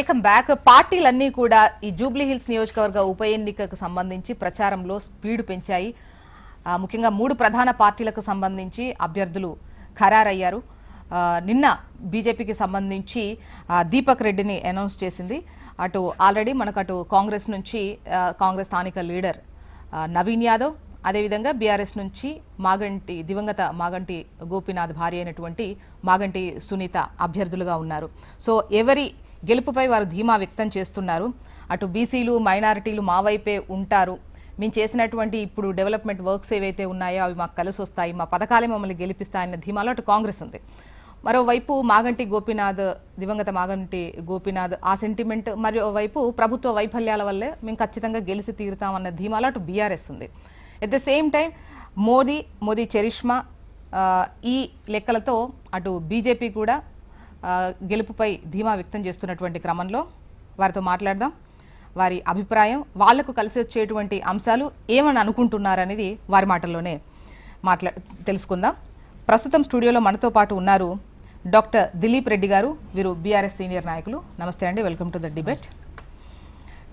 Welcome back. పార్టీలన్నీ కూడా ఈ జూబ్లీ హిల్స్ నియోజకవర్గ ఉప ఎన్నికకు సంబంధించి ప్రచారంలో స్పీడ్ పెంచాయి. ముఖ్యంగా 3 ప్రధాన పార్టీలకు సంబంధించి అభ్యర్థులు ఖరారయ్యారు. నిన్న బీజేపీకి సంబంధించి దీపక్ రెడ్డిని అనౌన్స్ చేసింది. అటు ఆల్రెడీ మనకు అటు కాంగ్రెస్ నుంచి కాంగ్రెస్ స్థానిక లీడర్ నవీన్ యాదవ్, అదేవిధంగా బీఆర్ఎస్ నుంచి దివంగత మాగంటి గోపీనాథ్ భార్య అయినటువంటి మాగంటి సునీత అభ్యర్థులుగా ఉన్నారు. సో ఎవరి గెలుపుపై వారు ధీమా వ్యక్తం చేస్తున్నారు. అటు బీసీలు మైనారిటీలు మా వైపే ఉంటారు, మేము చేసినటువంటి ఇప్పుడు డెవలప్మెంట్ వర్క్స్ ఏవైతే ఉన్నాయో అవి మాకు కలిసి వస్తాయి, మా పథకాలే మమ్మల్ని గెలిపిస్తాయన్న ధీమాలో అటు కాంగ్రెస్ ఉంది. మరోవైపు దివంగత మాగంటి గోపీనాథ్ ఆ సెంటిమెంట్, మరోవైపు ప్రభుత్వ వైఫల్యాల వల్లే మేము ఖచ్చితంగా గెలిచి తీరుతామన్న ధీమాలో అటు బీఆర్ఎస్ ఉంది. At the same time Modi charisma ఈ లెక్కలతో అటు బీజేపీ కూడా గెలుపుపై ధీమా వ్యక్తం చేస్తున్నటువంటి క్రమంలో వారితో మాట్లాడదాం. వారి అభిప్రాయం, వాళ్లకు కలిసి వచ్చేటువంటి అంశాలు ఏమని అనుకుంటున్నారనేది వారి మాటల్లోనే తెలుసుకుందాం. ప్రస్తుతం స్టూడియోలో మనతో పాటు ఉన్నారు డాక్టర్ దిలీప్ రెడ్డి గారు. వీరు బీఆర్ఎస్ సీనియర్ నాయకులు. నమస్తే అండి, welcome to the debate.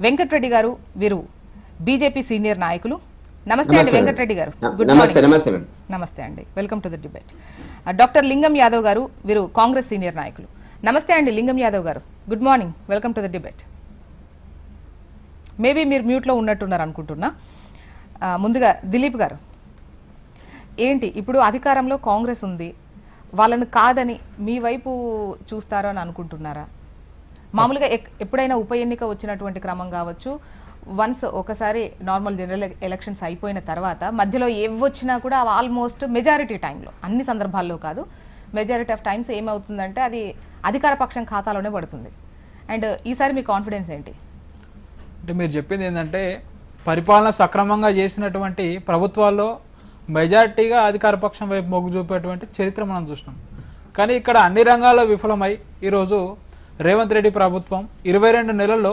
Venkatareddy గారు, వీరు బీజేపీ సీనియర్ నాయకులు. నమస్తే అండి వెంకటరెడ్డి గారు. Good morning. నమస్తే అండి, welcome to the debate. Doctor Lingam Yadav గారు, వీరు కాంగ్రెస్ సీనియర్ నాయకులు. నమస్తే అండి లింగం యాదవ్ గారు. Good morning, welcome to the debate. Maybe మీరు మ్యూట్లో ఉన్నట్టున్నారు అనుకుంటున్నా. ముందుగా దిలీప్ గారు, ఏంటి ఇప్పుడు అధికారంలో కాంగ్రెస్ ఉంది, వాళ్ళను కాదని మీ వైపు చూస్తారో అని అనుకుంటున్నారా? మామూలుగా ఎప్పుడైనా ఉప ఎన్నిక వచ్చినటువంటి క్రమం కావచ్చు, వన్స్ ఒకసారి నార్మల్ జనరల్ ఎలక్షన్స్ అయిపోయిన తర్వాత మధ్యలో ఏవొచ్చినా కూడా ఆల్మోస్ట్ మెజారిటీ టైంలో, అన్ని సందర్భాల్లో కాదు, మెజారిటీ ఆఫ్ టైమ్స్ ఏమవుతుందంటే అది అధికార పక్షం ఖాతాలోనే పడుతుంది. అండ్ ఈసారి మీ కాన్ఫిడెన్స్ ఏంటి? అంటే మీరు చెప్పింది ఏంటంటే పరిపాలన సక్రమంగా చేసినటువంటి ప్రభుత్వాల్లో మెజారిటీగా అధికార పక్షం వైపు మొగ్గు చూపేటువంటి చరిత్ర మనం చూసినాం. కానీ ఇక్కడ అన్ని రంగాల్లో విఫలమై ఈరోజు రేవంత్ రెడ్డి ప్రభుత్వం 22 నెలల్లో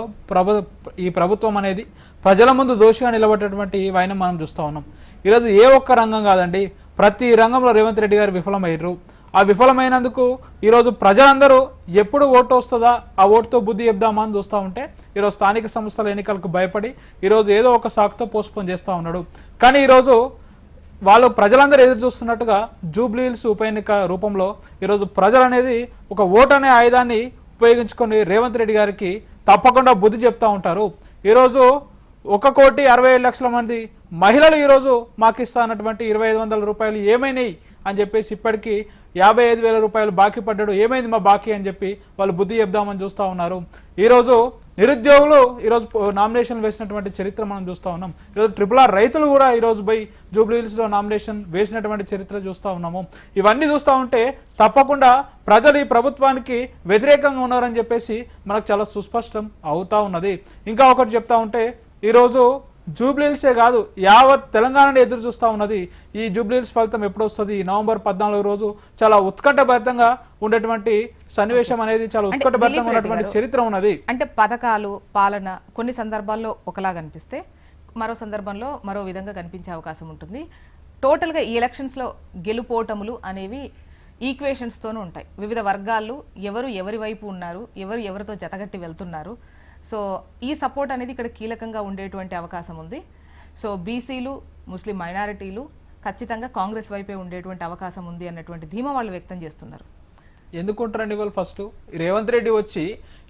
ఈ ప్రభుత్వం అనేది ప్రజల ముందు దోషిగా నిలబడేటువంటి వైనం మనం చూస్తూ ఉన్నాం. ఈరోజు ఏ ఒక్క రంగం కాదండి, ప్రతి రంగంలో రేవంత్ రెడ్డి గారు విఫలమయ్యారు. ఆ విఫలమైనందుకు ఈరోజు ప్రజలందరూ ఎప్పుడు ఓటు వస్తుందా ఆ ఓటుతో బుద్ధి చెప్దామా అని చూస్తూ ఉంటే ఈరోజు స్థానిక సంస్థల ఎన్నికలకు భయపడి ఈరోజు ఏదో ఒక సాకుతో పోస్ట్పోన్ చేస్తూ ఉన్నాడు. కానీ ఈరోజు వాళ్ళు ప్రజలందరూ ఎదురు చూస్తున్నట్టుగా జూబ్లీ హిల్స్ ఉప ఎన్నిక రూపంలో ఈరోజు ప్రజలు అనేది ఒక ఓటు అనే ఆయుధాన్ని ఉపయోగించుకొని రేవంత్ రెడ్డి గారికి తప్పకుండా బుద్ధి చెప్తా ఉంటారు. ఈరోజు 1,67,00,000 మంది మహిళలు ఈరోజు మాకు ఇస్తా అన్నటువంటి 2,500 రూపాయలు ఏమైనాయి అని చెప్పేసి ఇప్పటికీ 55,000 రూపాయలు బాకీ పడ్డాడు, ఏమైంది మా బాకీ అని చెప్పి వాళ్ళు బుద్ధి చెప్దామని చూస్తూ ఉన్నారు. ఈరోజు నిరుద్యోగులు ఈరోజు నామినేషన్ వేసినటువంటి చరిత్ర మనం చూస్తూ ఉన్నాం. ఈరోజు RRR రైతులు కూడా ఈరోజు పోయి జూబ్లీ హిల్స్లో నామినేషన్ వేసినటువంటి చరిత్ర చూస్తూ ఉన్నాము. ఇవన్నీ చూస్తూ ఉంటే తప్పకుండా ప్రజలు ఈ ప్రభుత్వానికి వ్యతిరేకంగా ఉన్నారని చెప్పేసి మనకు చాలా సుస్పష్టం అవుతా ఉన్నది. ఇంకా ఒకటి చెప్తా ఉంటే ఈరోజు జూబ్లీ హిల్సే కాదు, యావత్ తెలంగాణని ఎదురు చూస్తూ ఉన్నది. ఈ జూబ్లీ హిల్స్ ఫలితం ఎప్పుడు వస్తుంది? నవంబర్ 14 రోజు చాలా ఉత్కంఠభరితంగా ఉండేటువంటి సన్నివేశం అనేది, చాలా ఉత్కంఠభరితంగా ఉన్నటువంటి చరిత్ర ఉన్నది. అంటే పథకాలు, పాలన కొన్ని సందర్భాల్లో ఒకలా కనిపిస్తే మరో సందర్భంలో మరో విధంగా కనిపించే అవకాశం ఉంటుంది. టోటల్గా ఈ ఎలక్షన్స్లో గెలుపోటములు అనేవి ఈక్వేషన్స్తోనూ ఉంటాయి. వివిధ వర్గాలు ఎవరి వైపు ఉన్నారు, ఎవరితో జతగట్టి వెళ్తున్నారు. సో ఈ సపోర్ట్ అనేది ఇక్కడ కీలకంగా ఉండేటువంటి అవకాశం ఉంది. సో బీసీలు, ముస్లిం మైనారిటీలు ఖచ్చితంగా కాంగ్రెస్ వైపే ఉండేటువంటి అవకాశం ఉంది అన్నటువంటి ధీమా వాళ్ళు వ్యక్తం చేస్తున్నారు. ఎందుకుంటారండి వాళ్ళు? ఫస్ట్ రేవంత్ రెడ్డి వచ్చి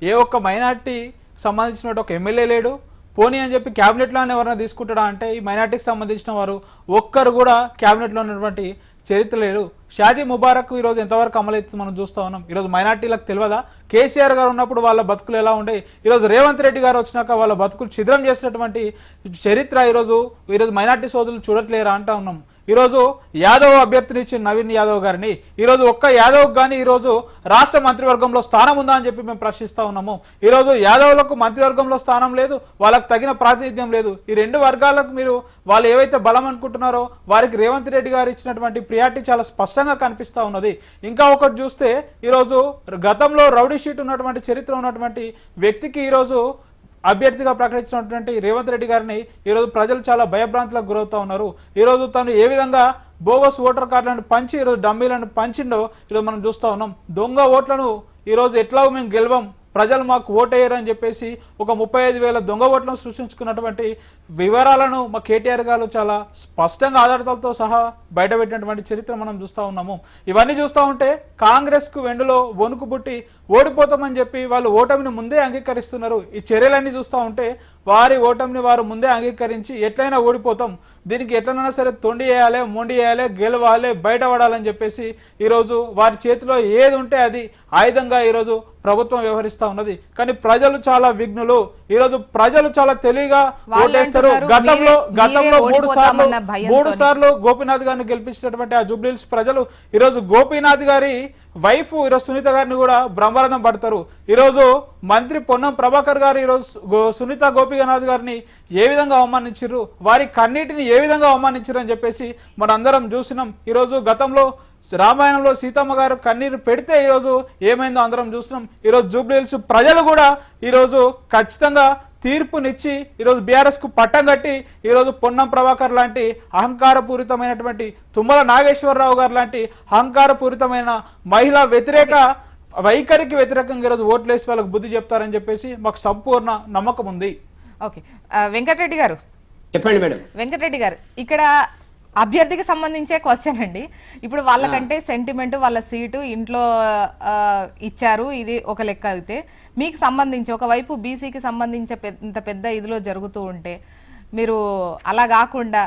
ఏ ఒక్క మైనార్టీ సంబంధించిన ఒక ఎమ్మెల్యే లేడు, పోనీ అని చెప్పి క్యాబినెట్లోనే ఎవరైనా తీసుకుంటాడా అంటే ఈ మైనార్టీకి సంబంధించిన వారు ఒక్కరు కూడా క్యాబినెట్లో ఉన్నటువంటి చరిత్ర లేరు. షాదీ ముబారక్ ఈరోజు ఎంతవరకు అమలవుతుంది మనం చూస్తూ ఉన్నాం. ఈరోజు మైనార్టీలకు తెలియదా? కేసీఆర్ గారు ఉన్నప్పుడు వాళ్ళ బతుకులు ఎలా ఉండే, ఈరోజు రేవంత్ రెడ్డి గారు వచ్చినాక వాళ్ళ బతుకులు ఛిద్రం చేసినటువంటి చరిత్ర ఈరోజు మైనార్టీ సోదరులు చూడట్లేరా అంటా ఉన్నాం. ఈరోజు యాదవ్ అభ్యర్థిని ఇచ్చిన నవీన్ యాదవ్ గారిని ఈరోజు ఒక్క యాదవ్ కానీ ఈరోజు రాష్ట్ర మంత్రివర్గంలో స్థానం ఉందా అని చెప్పి మేము ప్రశ్నిస్తూ ఉన్నాము. ఈరోజు యాదవ్లకు మంత్రివర్గంలో స్థానం లేదు, వాళ్ళకు తగిన ప్రాతినిధ్యం లేదు. ఈ 2 వర్గాలకు మీరు వాళ్ళు ఏవైతే బలం అనుకుంటున్నారో వారికి రేవంత్ రెడ్డి గారు ఇచ్చినటువంటి ప్రియారిటీ చాలా స్పష్టంగా కనిపిస్తూ ఉన్నది. ఇంకా ఒకటి చూస్తే ఈరోజు గతంలో రౌడీ షీట్ ఉన్నటువంటి చరిత్ర ఉన్నటువంటి వ్యక్తికి ఈరోజు అభ్యర్థిగా ప్రకటించినటువంటి రేవంత్ రెడ్డి గారిని ఈరోజు ప్రజలు చాలా భయభ్రాంతులకు గురవుతూ ఉన్నారు. ఈరోజు తను ఏ విధంగా బోగస్ ఓటర్ కార్డులను పంచి ఈరోజు డమ్మీలను పంచిండో ఈరోజు మనం చూస్తూ ఉన్నాం. దొంగ ఓట్లను ఈరోజు ఎట్లా మేము గెలవం, ప్రజలు మాకు ఓటేయరు అని చెప్పేసి ఒక 35,000 దొంగ ఓట్లను సృష్టించుకున్నటువంటి వివరాలను మా కేటీఆర్ గారు చాలా స్పష్టంగా ఆధారాలతో సహా బయటపెట్టినటువంటి చరిత్ర మనం చూస్తూ ఉన్నాము. ఇవన్నీ చూస్తూ ఉంటే కాంగ్రెస్కు వెండులో వణుకు పుట్టి ఓడిపోతామని చెప్పి వాళ్ళు ఓటమిని ముందే అంగీకరిస్తున్నారు. ఈ చర్యలన్నీ చూస్తూ ఉంటే వారి ఓటమిని వారు ముందే అంగీకరించి ఎట్లయినా ఓడిపోతాం, దీనికి ఎట్లనైనా సరే తొండి వేయాలి, మొండి వేయాలి, గెలవాలి, బయటపడాలని చెప్పేసి ఈరోజు వారి చేతిలో ఏది ఉంటే అది ఆయుధంగా ఈరోజు ప్రభుత్వం వ్యవహరిస్తూ ఉన్నది. కానీ ప్రజలు చాలా విఘ్నులు. ఈరోజు ప్రజలు చాలా తెలివిగా ఓటేస్తారు. గతంలో మూడు సార్లు గోపీనాథ్ గారిని గెలిపించినటువంటి ఆ జూబ్లీహిల్స్ ప్రజలు ఈరోజు గోపీనాథ్ గారి వైఫ్ ఈరోజు సునీత గారిని కూడా బ్రహ్మరథం పడతారు. ఈరోజు మంత్రి పొన్నం ప్రభాకర్ గారు ఈరోజు సునీత గోపీనాథ్ గారిని ఏ విధంగా అవమానించారు, వారి కన్నీటిని ఏ విధంగా అవమానించారు అని చెప్పేసి మనందరం చూసినాం. ఈరోజు గతంలో రామాయణంలో సీతమ్మ గారు కన్నీరు పెడితే ఈరోజు ఏమైందో అందరం చూస్తున్నాం. ఈరోజు జూబ్లీహిల్స్ ప్రజలు కూడా ఈరోజు ఖచ్చితంగా తీర్పునిచ్చి ఈరోజు బీఆర్ఎస్ కు పట్టం కట్టి ఈరోజు పొన్నం ప్రభాకర్ లాంటి అహంకారపూరితమైనటువంటి, తుమ్మల నాగేశ్వరరావు గారు లాంటి అహంకారపూరితమైన మహిళా వ్యతిరేక వైఖరికి వ్యతిరేకంగా ఈరోజు ఓట్లేసి వాళ్ళకి బుద్ధి చెప్తారని చెప్పేసి మాకు సంపూర్ణ నమ్మకం ఉంది. ఓకే, వెంకటరెడ్డి గారు చెప్పండి మేడం. వెంకటరెడ్డి గారు, ఇక్కడ అభ్యర్థికి సంబంధించే క్వశ్చన్ అండి. ఇప్పుడు వాళ్ళకంటే సెంటిమెంట్, వాళ్ళ సీటు ఇంట్లో ఇచ్చారు, ఇది ఒక లెక్క. అయితే మీకు సంబంధించి ఒకవైపు బీసీకి సంబంధించి ఇంత పెద్ద ఇదిలో జరుగుతూ ఉంటే మీరు అలా కాకుండా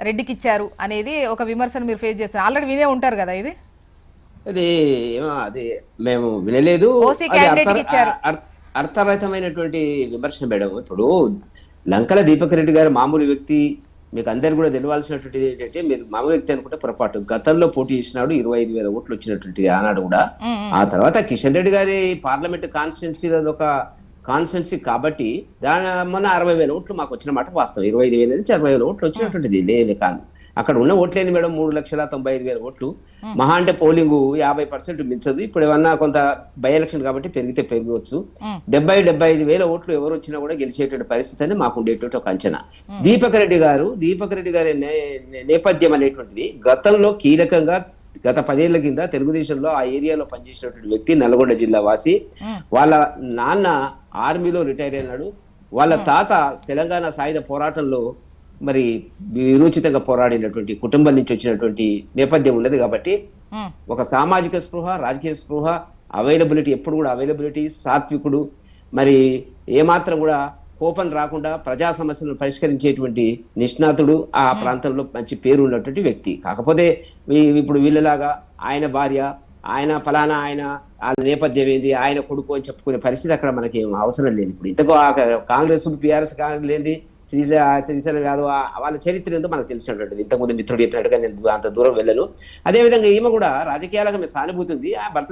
రెడ్డికి ఇచ్చారు అనేది ఒక విమర్శను మీరు ఫేస్ చేస్తారు. ఆల్రెడీ వినే ఉంటారు కదా ఇది. అది మేము వినలేదు. ఇచ్చారు అర్థరహితమైనటువంటి విమర్శన మేడం. ఇప్పుడు లంకల దీపక్ రెడ్డి గారు మామూలు వ్యక్తి, మీకు అందరు కూడా తెలియాల్సినటువంటిది ఏంటంటే, మీరు మామూలు వ్యక్తి అనుకుంటే పొరపాటు. గతంలో పోటీ చేసినాడు, 25,000 ఓట్లు వచ్చినటువంటి ఆనాడు కూడా. ఆ తర్వాత కిషన్ రెడ్డి గారి పార్లమెంట్ కాన్స్టిట్యున్సీ ఒక కాన్స్టిట్యున్సీ కాబట్టి దాని మొన్న 60,000 ఓట్లు మాకు వచ్చిన మాట వాస్తవం. 25,000 నుంచి 60,000 ఓట్లు వచ్చినటువంటిది లేని కాదు. అక్కడ ఉన్న ఓట్లేని మేడం 3,95,000 ఓట్లు. మహా అంటే పోలింగ్ 50% మించదు. ఇప్పుడు ఏమన్నా కొంత బై ఎలక్షన్ కాబట్టి పెరిగితే పెరగవచ్చు. 70-75,000 ఓట్లు ఎవరు వచ్చినా కూడా గెలిచేటువంటి పరిస్థితి అని మాకు ఉండేటువంటి ఒక అంచనా. దీపక్ రెడ్డి గారి నేపథ్యం అనేటువంటిది గతంలో కీలకంగా గత 10 ఏళ్ల కింద తెలుగుదేశంలో ఆ ఏరియాలో పనిచేసినటువంటి వ్యక్తి, నల్గొండ జిల్లా వాసి. వాళ్ళ నాన్న ఆర్మీలో రిటైర్ అయినాడు. వాళ్ళ తాత తెలంగాణ సాయుధ పోరాటంలో మరి విరోచితంగా పోరాడినటువంటి కుటుంబం నుంచి వచ్చినటువంటి నేపథ్యం ఉన్నది కాబట్టి ఒక సామాజిక స్పృహ, రాజకీయ స్పృహ, అవైలబిలిటీ, ఎప్పుడు కూడా అవైలబిలిటీ, సాత్వికుడు, మరి ఏమాత్రం కూడా కోపం రాకుండా ప్రజా సమస్యలను పరిష్కరించేటువంటి నిష్ణాతుడు, ఆ ప్రాంతంలో మంచి పేరు ఉన్నటువంటి వ్యక్తి. కాకపోతే ఇప్పుడు వీళ్ళలాగా ఆయన భార్య, ఆయన ఫలానా, ఆయన ఆ నేపథ్యం ఏంది, ఆయన కొడుకు అని చెప్పుకునే పరిస్థితి అక్కడ మనకి అవసరం లేదు. ఇప్పుడు ఇంతకు కాంగ్రెస్ బీఆర్ఎస్ కాంగ్రెస్ శ్రీశైలం యాదవ్ వాళ్ళ చరిత్ర ఏందో మనకు తెలిసినటువంటిది. ఇంతకుముందు మిత్రుడు చెప్పినట్టుగా నేను అంత దూరం వెళ్ళను. అదేవిధంగా ఈమె కూడా రాజకీయాలకు మేము సానుభూతి ఉంది. ఆ భర్త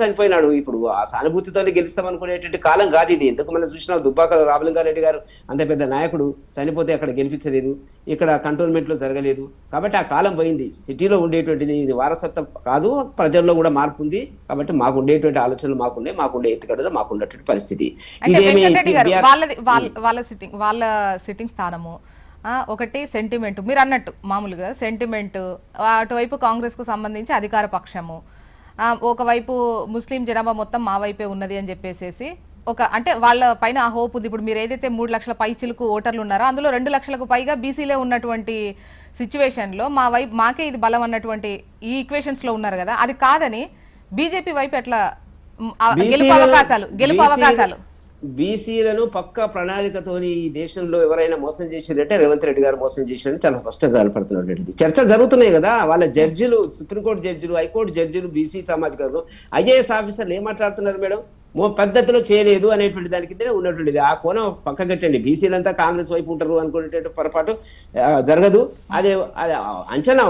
చనిపోయినాడు. ఇప్పుడు ఆ సానుభూతితోనే గెలుస్తాం అనుకునేటువంటి కాలం కాదు ఇది. ఎందుకు మనం చూసినా దుబ్బాక రామలింగారెడ్డి గారు అంత పెద్ద నాయకుడు చనిపోతే అక్కడ గెలిపించలేదు, ఇక్కడ కంటోన్మెంట్ లో జరగలేదు. కాబట్టి ఆ కాలం పోయింది. సిటీలో ఉండేటువంటిది ఇది వారసత్వం కాదు, ప్రజల్లో కూడా మార్పు ఉంది. కాబట్టి మాకు ఉండేటువంటి ఆలోచనలు మాకుండే ఎత్తుగడలు మాకున్నటువంటి పరిస్థితి. వాళ్ళ సిట్టింగ్ స్థానము ఒకటి, సెంటిమెంట్ మీరు అన్నట్టు మామూలుగా సెంటిమెంట్, అటువైపు కాంగ్రెస్ కు సంబంధించి అధికార పక్షము, ఒకవైపు ముస్లిం జనాభా మొత్తం మా వైపే ఉన్నది అని చెప్పేసి అంటే వాళ్ళ పైన ఆ హోప్ ఉంది. ఇప్పుడు మీరు ఏదైతే 3 లక్షల పైచిలకు ఓటర్లు ఉన్నారో అందులో 2 లక్షలకు పైగా బీసీలే ఉన్నటువంటి సిచ్యువేషన్ లో మాకే ఇది బలం అన్నటువంటి ఈ ఈక్వేషన్స్ లో ఉన్నారు కదా. అది కాదని బీజేపీ వైపు ఎట్లా గెలుపు అవకాశాలు బీసీలను పక్క ప్రణాళికతోని ఈ దేశంలో ఎవరైనా మోసం చేసిరంటే రేవంత్ రెడ్డి గారు మోసం చేసిరని చాలా స్పష్టంగా కనపడుతున్నటువంటిది. చర్చలు జరుగుతున్నాయి కదా. వాళ్ళ జడ్జిలు, సుప్రీంకోర్టు జడ్జిలు, హైకోర్టు జడ్జిలు, బీసీ సామాజిక ఐఏఎస్ ఆఫీసర్లు ఏం మాట్లాడుతున్నారు మేడం? పద్ధతిలో చేయలేదు అనేటువంటి దాని కిందనే ఉన్నటువంటిది. ఆ కోణం పక్కకెట్టండి. బీసీలంతా కాంగ్రెస్ వైపు ఉంటారు అనుకునేటువంటి పొరపాటు జరగదు. అదే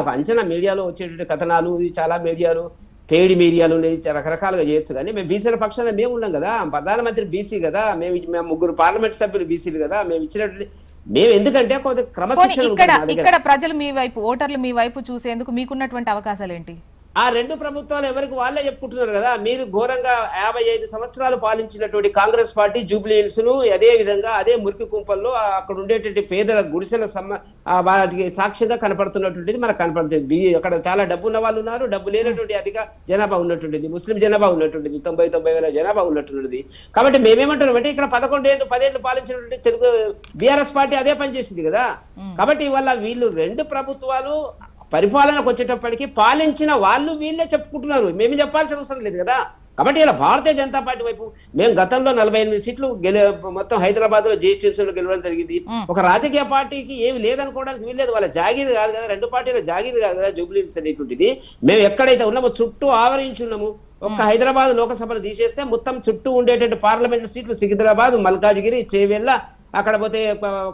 ఒక అంచనా మీడియాలో వచ్చేటువంటి కథనాలు, చాలా మీడియాలు, పేడి మీడియాలు రకరకాలుగా చేయొచ్చు. కానీ మేము బీసీల పక్షాన మేము ఉన్నాం కదా. ప్రధానమంత్రి బీసీ కదా, మేము 3 పార్లమెంట్ సభ్యులు బీసీలు కదా. మేము ఇచ్చినటువంటి ఎందుకంటే కొంత క్రమశిక్షణ. ఇక్కడ ప్రజలు మీ వైపు, ఓటర్లు మీ వైపు చూసేందుకు మీకున్నటువంటి అవకాశాలు ఏంటి? ఆ రెండు ప్రభుత్వాలు ఎవరికి వాళ్ళే చెప్పుకుంటున్నారు కదా. మీరు ఘోరంగా 55 సంవత్సరాలు పాలించినటువంటి కాంగ్రెస్ పార్టీ జూబ్లీ హిల్స్ ను అదే విధంగా అదే మురికి కుంపల్లో అక్కడ ఉండేటువంటి పేదల గుడిసెల వాటికి సాక్ష్యంగా కనపడుతున్నటువంటిది మనకు కనపడుతుంది. అక్కడ చాలా డబ్బు ఉన్న వాళ్ళు ఉన్నారు, డబ్బు లేనటువంటి అధిక జనాభా ఉన్నటువంటిది, ముస్లిం జనాభా ఉన్నటువంటిది, 90 వేల జనాభా ఉన్నటువంటిది. కాబట్టి మేమేమంటున్నాం అంటే ఇక్కడ 10 ఏళ్ళు పాలించినటువంటి తెలుగు బీఆర్ఎస్ పార్టీ అదే పనిచేసింది కదా. కాబట్టి ఇవాళ వీళ్ళు రెండు ప్రభుత్వాలు పరిపాలనకు వచ్చేటప్పటికి పాలించిన వాళ్ళు వీళ్ళే చెప్పుకుంటున్నారు, మేమే చెప్పాల్సిన అవసరం లేదు కదా. కాబట్టి ఇలా భారతీయ జనతా పార్టీ వైపు మేము గతంలో 48 సీట్లు మొత్తం హైదరాబాద్ లో జిహెచ్ఎంసీలో గెలవడం జరిగింది. ఒక రాజకీయ పార్టీకి ఏమి లేదనుకోవడానికి వీల్లేదు, వాళ్ళ జాగీర్ కాదు కదా, రెండు పార్టీల జాగీర్ కాదు కదా జూబ్లీ హిల్స్ అనేటువంటిది. మేము ఎక్కడైతే ఉన్నామో చుట్టూ ఆవరించున్నాము. ఒక్క హైదరాబాద్ లోకసభను తీసేస్తే మొత్తం చుట్టూ ఉండేటువంటి పార్లమెంట్ సీట్లు సికింద్రాబాద్, మల్కాజ్గిరి, చేవెళ్ళ, అక్కడ పోతే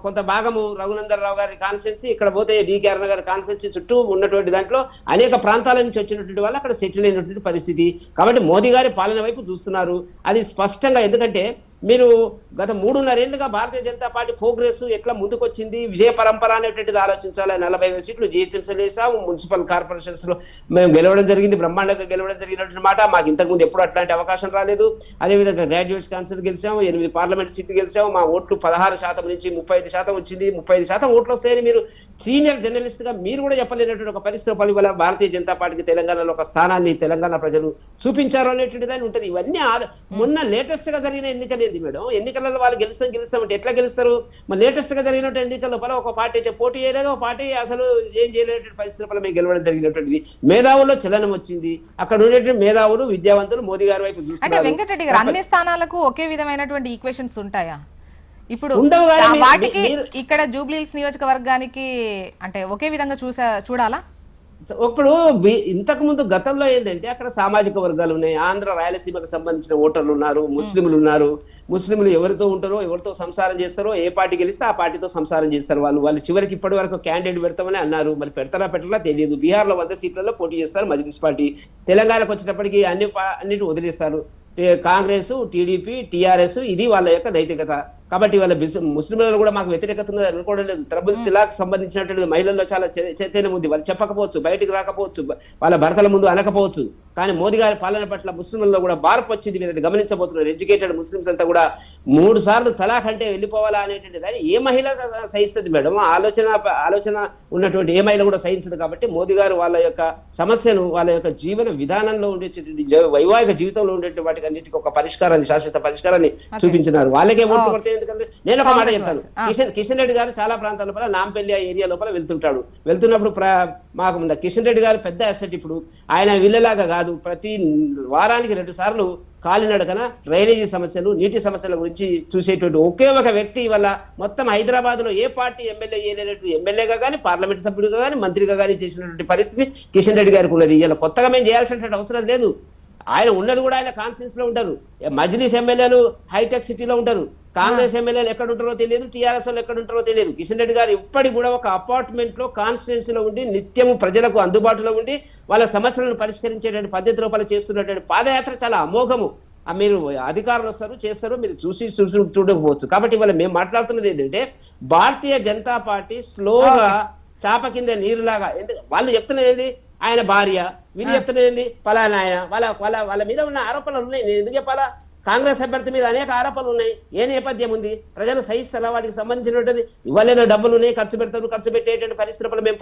కొంత భాగము రఘునందన్ రావు గారి కాన్స్టిట్యున్సీ, ఇక్కడ పోతే డికే అరుణ గారి కాన్స్టిట్యున్సీ చుట్టూ ఉన్నటువంటి దాంట్లో అనేక ప్రాంతాల నుంచి వచ్చినటువంటి వాళ్ళు అక్కడ సెటిల్ అయినటువంటి పరిస్థితి. కాబట్టి మోదీ గారి పాలన వైపు చూస్తున్నారు అది స్పష్టంగా. ఎందుకంటే మీరు గత 3.5 ఏళ్లుగా భారతీయ జనతా పార్టీ ప్రోగ్రెస్ ఎట్లా ముందుకొచ్చింది, విజయ పరంపర అనేటువంటిది ఆలోచించాలి. 45 సీట్లు జిహెచ్ఎంసీలు వేసాము, మున్సిపల్ కార్పొరేషన్స్ లో మేము గెలవడం జరిగింది, బ్రహ్మాండంగా గెలవడం జరిగినటువంటి మాట. మాకు ఇంతకుముందు ఎప్పుడు అట్లాంటి అవకాశం రాలేదు. అదేవిధంగా గ్రాడ్యుయేట్స్ కౌన్సిల్ గెలిచాము, 8 పార్లమెంట్ సీట్లు గెలిచాము. మా ఓట్లు 16% నుంచి 35% వచ్చింది. 35% ఓట్లు వస్తాయని మీరు సీనియర్ జర్నలిస్ట్ గా మీరు కూడా చెప్పలేనటువంటి ఒక పరిస్థితి వల్ల భారతీయ జనతా పార్టీకి తెలంగాణలో ఒక స్థానాన్ని తెలంగాణ ప్రజలు చూపించారు అనేటువంటి దాన్ని ఉంటుంది. ఇవన్నీ మొన్న లేటెస్ట్ గా జరిగిన ఎన్నికలు మేడం. ఎన్నికలలో వాళ్ళు గెలుస్తామంటే ఎట్లా గెలుస్తారు? మరి లేటెస్ట్ గా జరిగినటువంటి ఎన్నికల లోపల ఒక పార్టీ అయితే పోటీ చేయలేదు, ఒక పార్టీ అసలు ఏం చేయలేనటువంటి పరిస్థితుల మేము గెలవడం జరిగినటువంటిది. మేధావుల్లో చలనం వచ్చింది. అక్కడ ఉండేటువంటి మేధావులు, విద్యావంతులు మోదీ గారి వైపు అంటే చూస్తున్నారు. వెంకటరెడ్డి గారు అన్ని స్థానాలకు ఒకే విధమైనటువంటి ఈక్వేషన్స్ ఉంటాయా? ఇప్పుడు ఉండవు. వాటికి ఇక్కడ జూబ్లీ హిల్స్ నియోజకవర్గానికి అంటే ఒకే విధంగా చూడాలా? ఇప్పుడు ఇంతకు ముందు గతంలో ఏంటంటే అక్కడ సామాజిక వర్గాలు ఉన్నాయి. ఆంధ్ర రాయలసీమకు సంబంధించిన ఓటర్లు ఉన్నారు, ముస్లింలు ఉన్నారు. ముస్లింలు ఎవరితో ఉంటారో, ఎవరితో సంసారం చేస్తారో, ఏ పార్టీ గెలిస్తే ఆ పార్టీతో సంసారం చేస్తారు. వాళ్ళు చివరికి ఇప్పటి వరకు క్యాండిడేట్ పెడతామని అన్నారు. మరి పెడతారా పెట్టారా తెలియదు. బీహార్లో 100 సీట్లలో పోటీ చేస్తారు మజ్లిస్ పార్టీ. తెలంగాణకు వచ్చేటప్పటికి అన్నిటి వదిలేస్తారు. కాంగ్రెస్, టీడీపీ, టీఆర్ఎస్, ఇది వాళ్ళ యొక్క నైతికత. కాబట్టి వాళ్ళ ముస్లింలలో కూడా మాకు వ్యతిరేకత ఉన్నది అనుకోవడం లేదు. త్రిపుల్ తిలాక్ సంబంధించినటువంటి మహిళల్లో చాలా చైతన్యం ఉంది. వాళ్ళు చెప్పకపోవచ్చు, బయటికి రాకపోవచ్చు, వాళ్ళ భర్తల ముందు అనకపోవచ్చు. కానీ మోదీ గారి పాలన పట్ల ముస్లింలలో కూడా మార్పు వచ్చింది. మీరు గమనించబోతున్నారు. ఎడ్యుకేటెడ్ ముస్లిమ్స్ అంతా కూడా 3 సార్లు తలాక్ అంటే వెళ్ళిపోవాలా అనేటువంటి దాన్ని ఏ మహిళ సహిస్తుంది మేడం? ఆలోచన ఉన్నటువంటి ఏ మహిళ కూడా సహించదు. కాబట్టి మోదీ గారు వాళ్ళ యొక్క సమస్యను, వాళ్ళ యొక్క జీవన విధానంలో ఉండేటువంటి వైవాహిక జీవితంలో ఉండేటువంటి వాటికి అన్నిటికీ ఒక పరిష్కారాన్ని, శాశ్వత పరిష్కారాన్ని చూపించినారు. వాళ్ళకే ఓట్లు పడితే ఎందుకంటే నేను ఒక మాట చెప్తాను. కిషన్ రెడ్డి గారు చాలా ప్రాంతాల లోపల నాంపల్లి ఏరియా లోపల వెళ్తున్నప్పుడు మాకు కిషన్ రెడ్డి గారు పెద్ద అసెట్. ఇప్పుడు ఆయన వీళ్ళలాగా కాదు, ప్రతి వారానికి 2 సార్లు కాలినడకన డ్రైనేజీ సమస్యలు, నీటి సమస్యల గురించి చూసేటువంటి ఒకే ఒక వ్యక్తి వల్ల మొత్తం హైదరాబాద్ లో ఏ పార్టీ ఎమ్మెల్యే చేయలేనటువంటి ఎమ్మెల్యేగా కానీ, పార్లమెంట్ సభ్యుడిగా కానీ, మంత్రిగా కానీ చేసినటువంటి పరిస్థితి కిషన్ రెడ్డి గారికి ఉన్నది. ఇలా కొత్తగా మేము చేయాల్సినటువంటి అవసరం లేదు. ఆయన ఉన్నది కూడా ఆయన కాన్స్టిట్యూన్స్ లో ఉంటారు. మజ్లిస్ ఎమ్మెల్యేలు హైటెక్ సిటీలో ఉంటారు. కాంగ్రెస్ ఎమ్మెల్యేలు ఎక్కడ ఉంటారో తెలియదు, టీఆర్ఎస్ వాళ్ళు ఎక్కడ ఉంటారో తెలియదు. కిషన్ రెడ్డి గారు ఇప్పటికి కూడా ఒక అపార్ట్మెంట్ లో కాన్స్టిట్యున్సీలో ఉండి నిత్యము ప్రజలకు అందుబాటులో ఉండి వాళ్ళ సమస్యలను పరిష్కరించేటువంటి పద్ధతి లోపల చేస్తున్నటువంటి పాదయాత్ర చాలా అమోఘము. మీరు అధికారులు వస్తారు, చేస్తారు, మీరు చూడకపోవచ్చు. కాబట్టి ఇవాళ మేము మాట్లాడుతున్నది ఏంటంటే భారతీయ జనతా పార్టీ స్లోగా చాప కింద నీరులాగా, వాళ్ళు చెప్తున్నది ఏంటి, ఆయన భార్య, వీళ్ళు చెప్తున్నది ఏంటి, పలానా ఆయన, వాళ్ళ మీద ఉన్న ఆరోపణలు ఉన్నాయి. నేను ఎందుకు చెప్పాలా? కాంగ్రెస్ అభ్యర్థి మీద అనేక ఆరోపణలు ఉన్నాయి. ఏ నేపథ్యం ఉంది? ప్రజలు సహిస్తారా? వాటికి సంబంధించినటువంటి ఇవ్వలేదో డబ్బులు ఉన్నాయి, ఖర్చు పెడతారు, ఖర్చు పెట్టేటువంటి పరిస్థితుల్లో మేము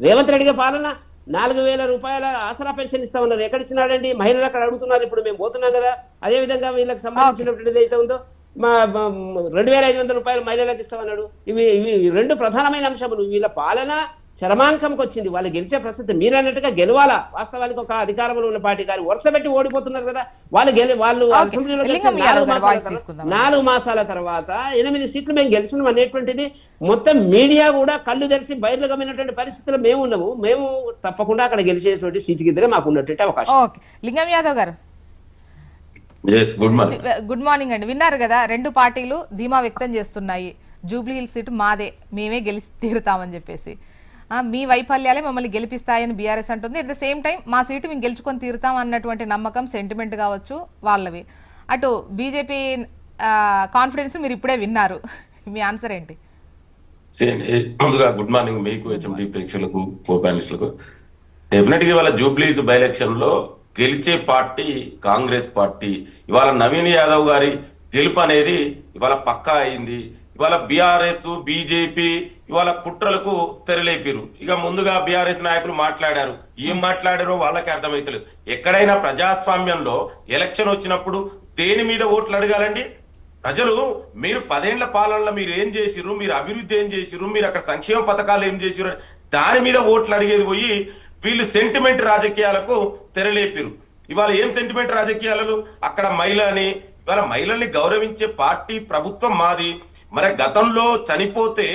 రేవంత్ రెడ్డి గారి పాలన 4,000 రూపాయల ఆసరా పెన్షన్ ఇస్తామన్నారు. ఎక్కడిచ్చినాడండి? మహిళలు అక్కడ అడుగుతున్నారు. ఇప్పుడు మేము పోతున్నాం కదా. అదేవిధంగా వీళ్ళకి సంబంధించినటువంటిది అయితే ఉందో 2,500 రూపాయలు మహిళలకు ఇస్తామన్నాడు. ఇవి 2 ప్రధానమైన అంశములు. వీళ్ళ పాలన చరమాంకంకి వచ్చింది. వాళ్ళు గెలిచే ప్రసిద్ధి మీరు అన్నట్టుగా గెలవాలా. వాస్తవానికి ఒక అధికారంలో ఉన్న పార్టీ కానీ వరుస పెట్టి ఓడిపోతున్నారు కదా. వాళ్ళు అసెంబ్లీలో 4 మాసాల తర్వాత 8 సీట్లు మేము గెలిచినాం అనేటువంటిది మొత్తం మీడియా కూడా కళ్ళు తెరిచి బయలుగమైనటువంటి పరిస్థితుల్లో మేము ఉన్నాము. మేము తప్పకుండా అక్కడ గెలిచేటువంటి సీటుకి ఇద్దరే మాకు ఉన్నటువంటి అవకాశం. లింగం యాదవ్ గారు, గుడ్ మార్నింగ్ అండి. విన్నారు కదా, 2 పార్టీలు ధీమా వ్యక్తం చేస్తున్నాయి. జూబ్లీ హిల్స్ సీటు మాదే, మేమే గెలిచి తీరుతామని చెప్పేసి. మీ వైఫల్యాలే మమ్మల్ని గెలిపిస్తాయని బీఆర్ఎస్ అంటుంది. అట్ ద సేమ్ టైం మా సీటు మేము గెలుచుకొని తీరుతాం అన్నటువంటి నమ్మకం, సెంటిమెంట్ కావచ్చు వాళ్ళవి. అటు బీజేపీ కాన్ఫిడెన్స్ మీరు ఇప్పుడే విన్నారు. మీ ఆన్సర్ ఏంటి? ముందుగా గుడ్ మార్నింగ్ మీకు, హెచ్ఎండి ప్రేక్షకులకు, 4 ప్యానలిస్టులకు. డెఫినెట్ గా ఇవాళ జూబ్లీస్ బై ఎలక్షన్ లో గెలిచే పార్టీ కాంగ్రెస్ పార్టీ. ఇవాళ నవీన్ యాదవ్ గారి గెలుపు అనేది ఇవాళ పక్కా అయింది. ఇవాళ బీఆర్ఎస్ బీజేపీ ఇవాళ కుట్రలకు తెరలేపారు. ఇక ముందుగా బీఆర్ఎస్ నాయకులు మాట్లాడారు, ఏం మాట్లాడారో వాళ్ళకి అర్థమైతలేదు. ఎక్కడైనా ప్రజాస్వామ్యంలో ఎలక్షన్ వచ్చినప్పుడు దేని మీద ఓట్లు అడగాలండి? ప్రజలు మీరు 10 ఏళ్ల పాలనలో మీరు ఏం చేసిర్రు, మీరు అభివృద్ధి ఏం చేసిర్రు, మీరు అక్కడ సంక్షేమ పథకాలు ఏం చేసిర్రు, దాని మీద ఓట్లు అడిగేది పోయి వీళ్ళు సెంటిమెంట్ రాజకీయాలకు తెరలేపారు. ఇవాళ ఏం సెంటిమెంట్ రాజకీయాలు? అక్కడ మహిళని, ఇవాళ మహిళల్ని గౌరవించే పార్టీ ప్రభుత్వం మాది. మరి గతంలో చనిపోతే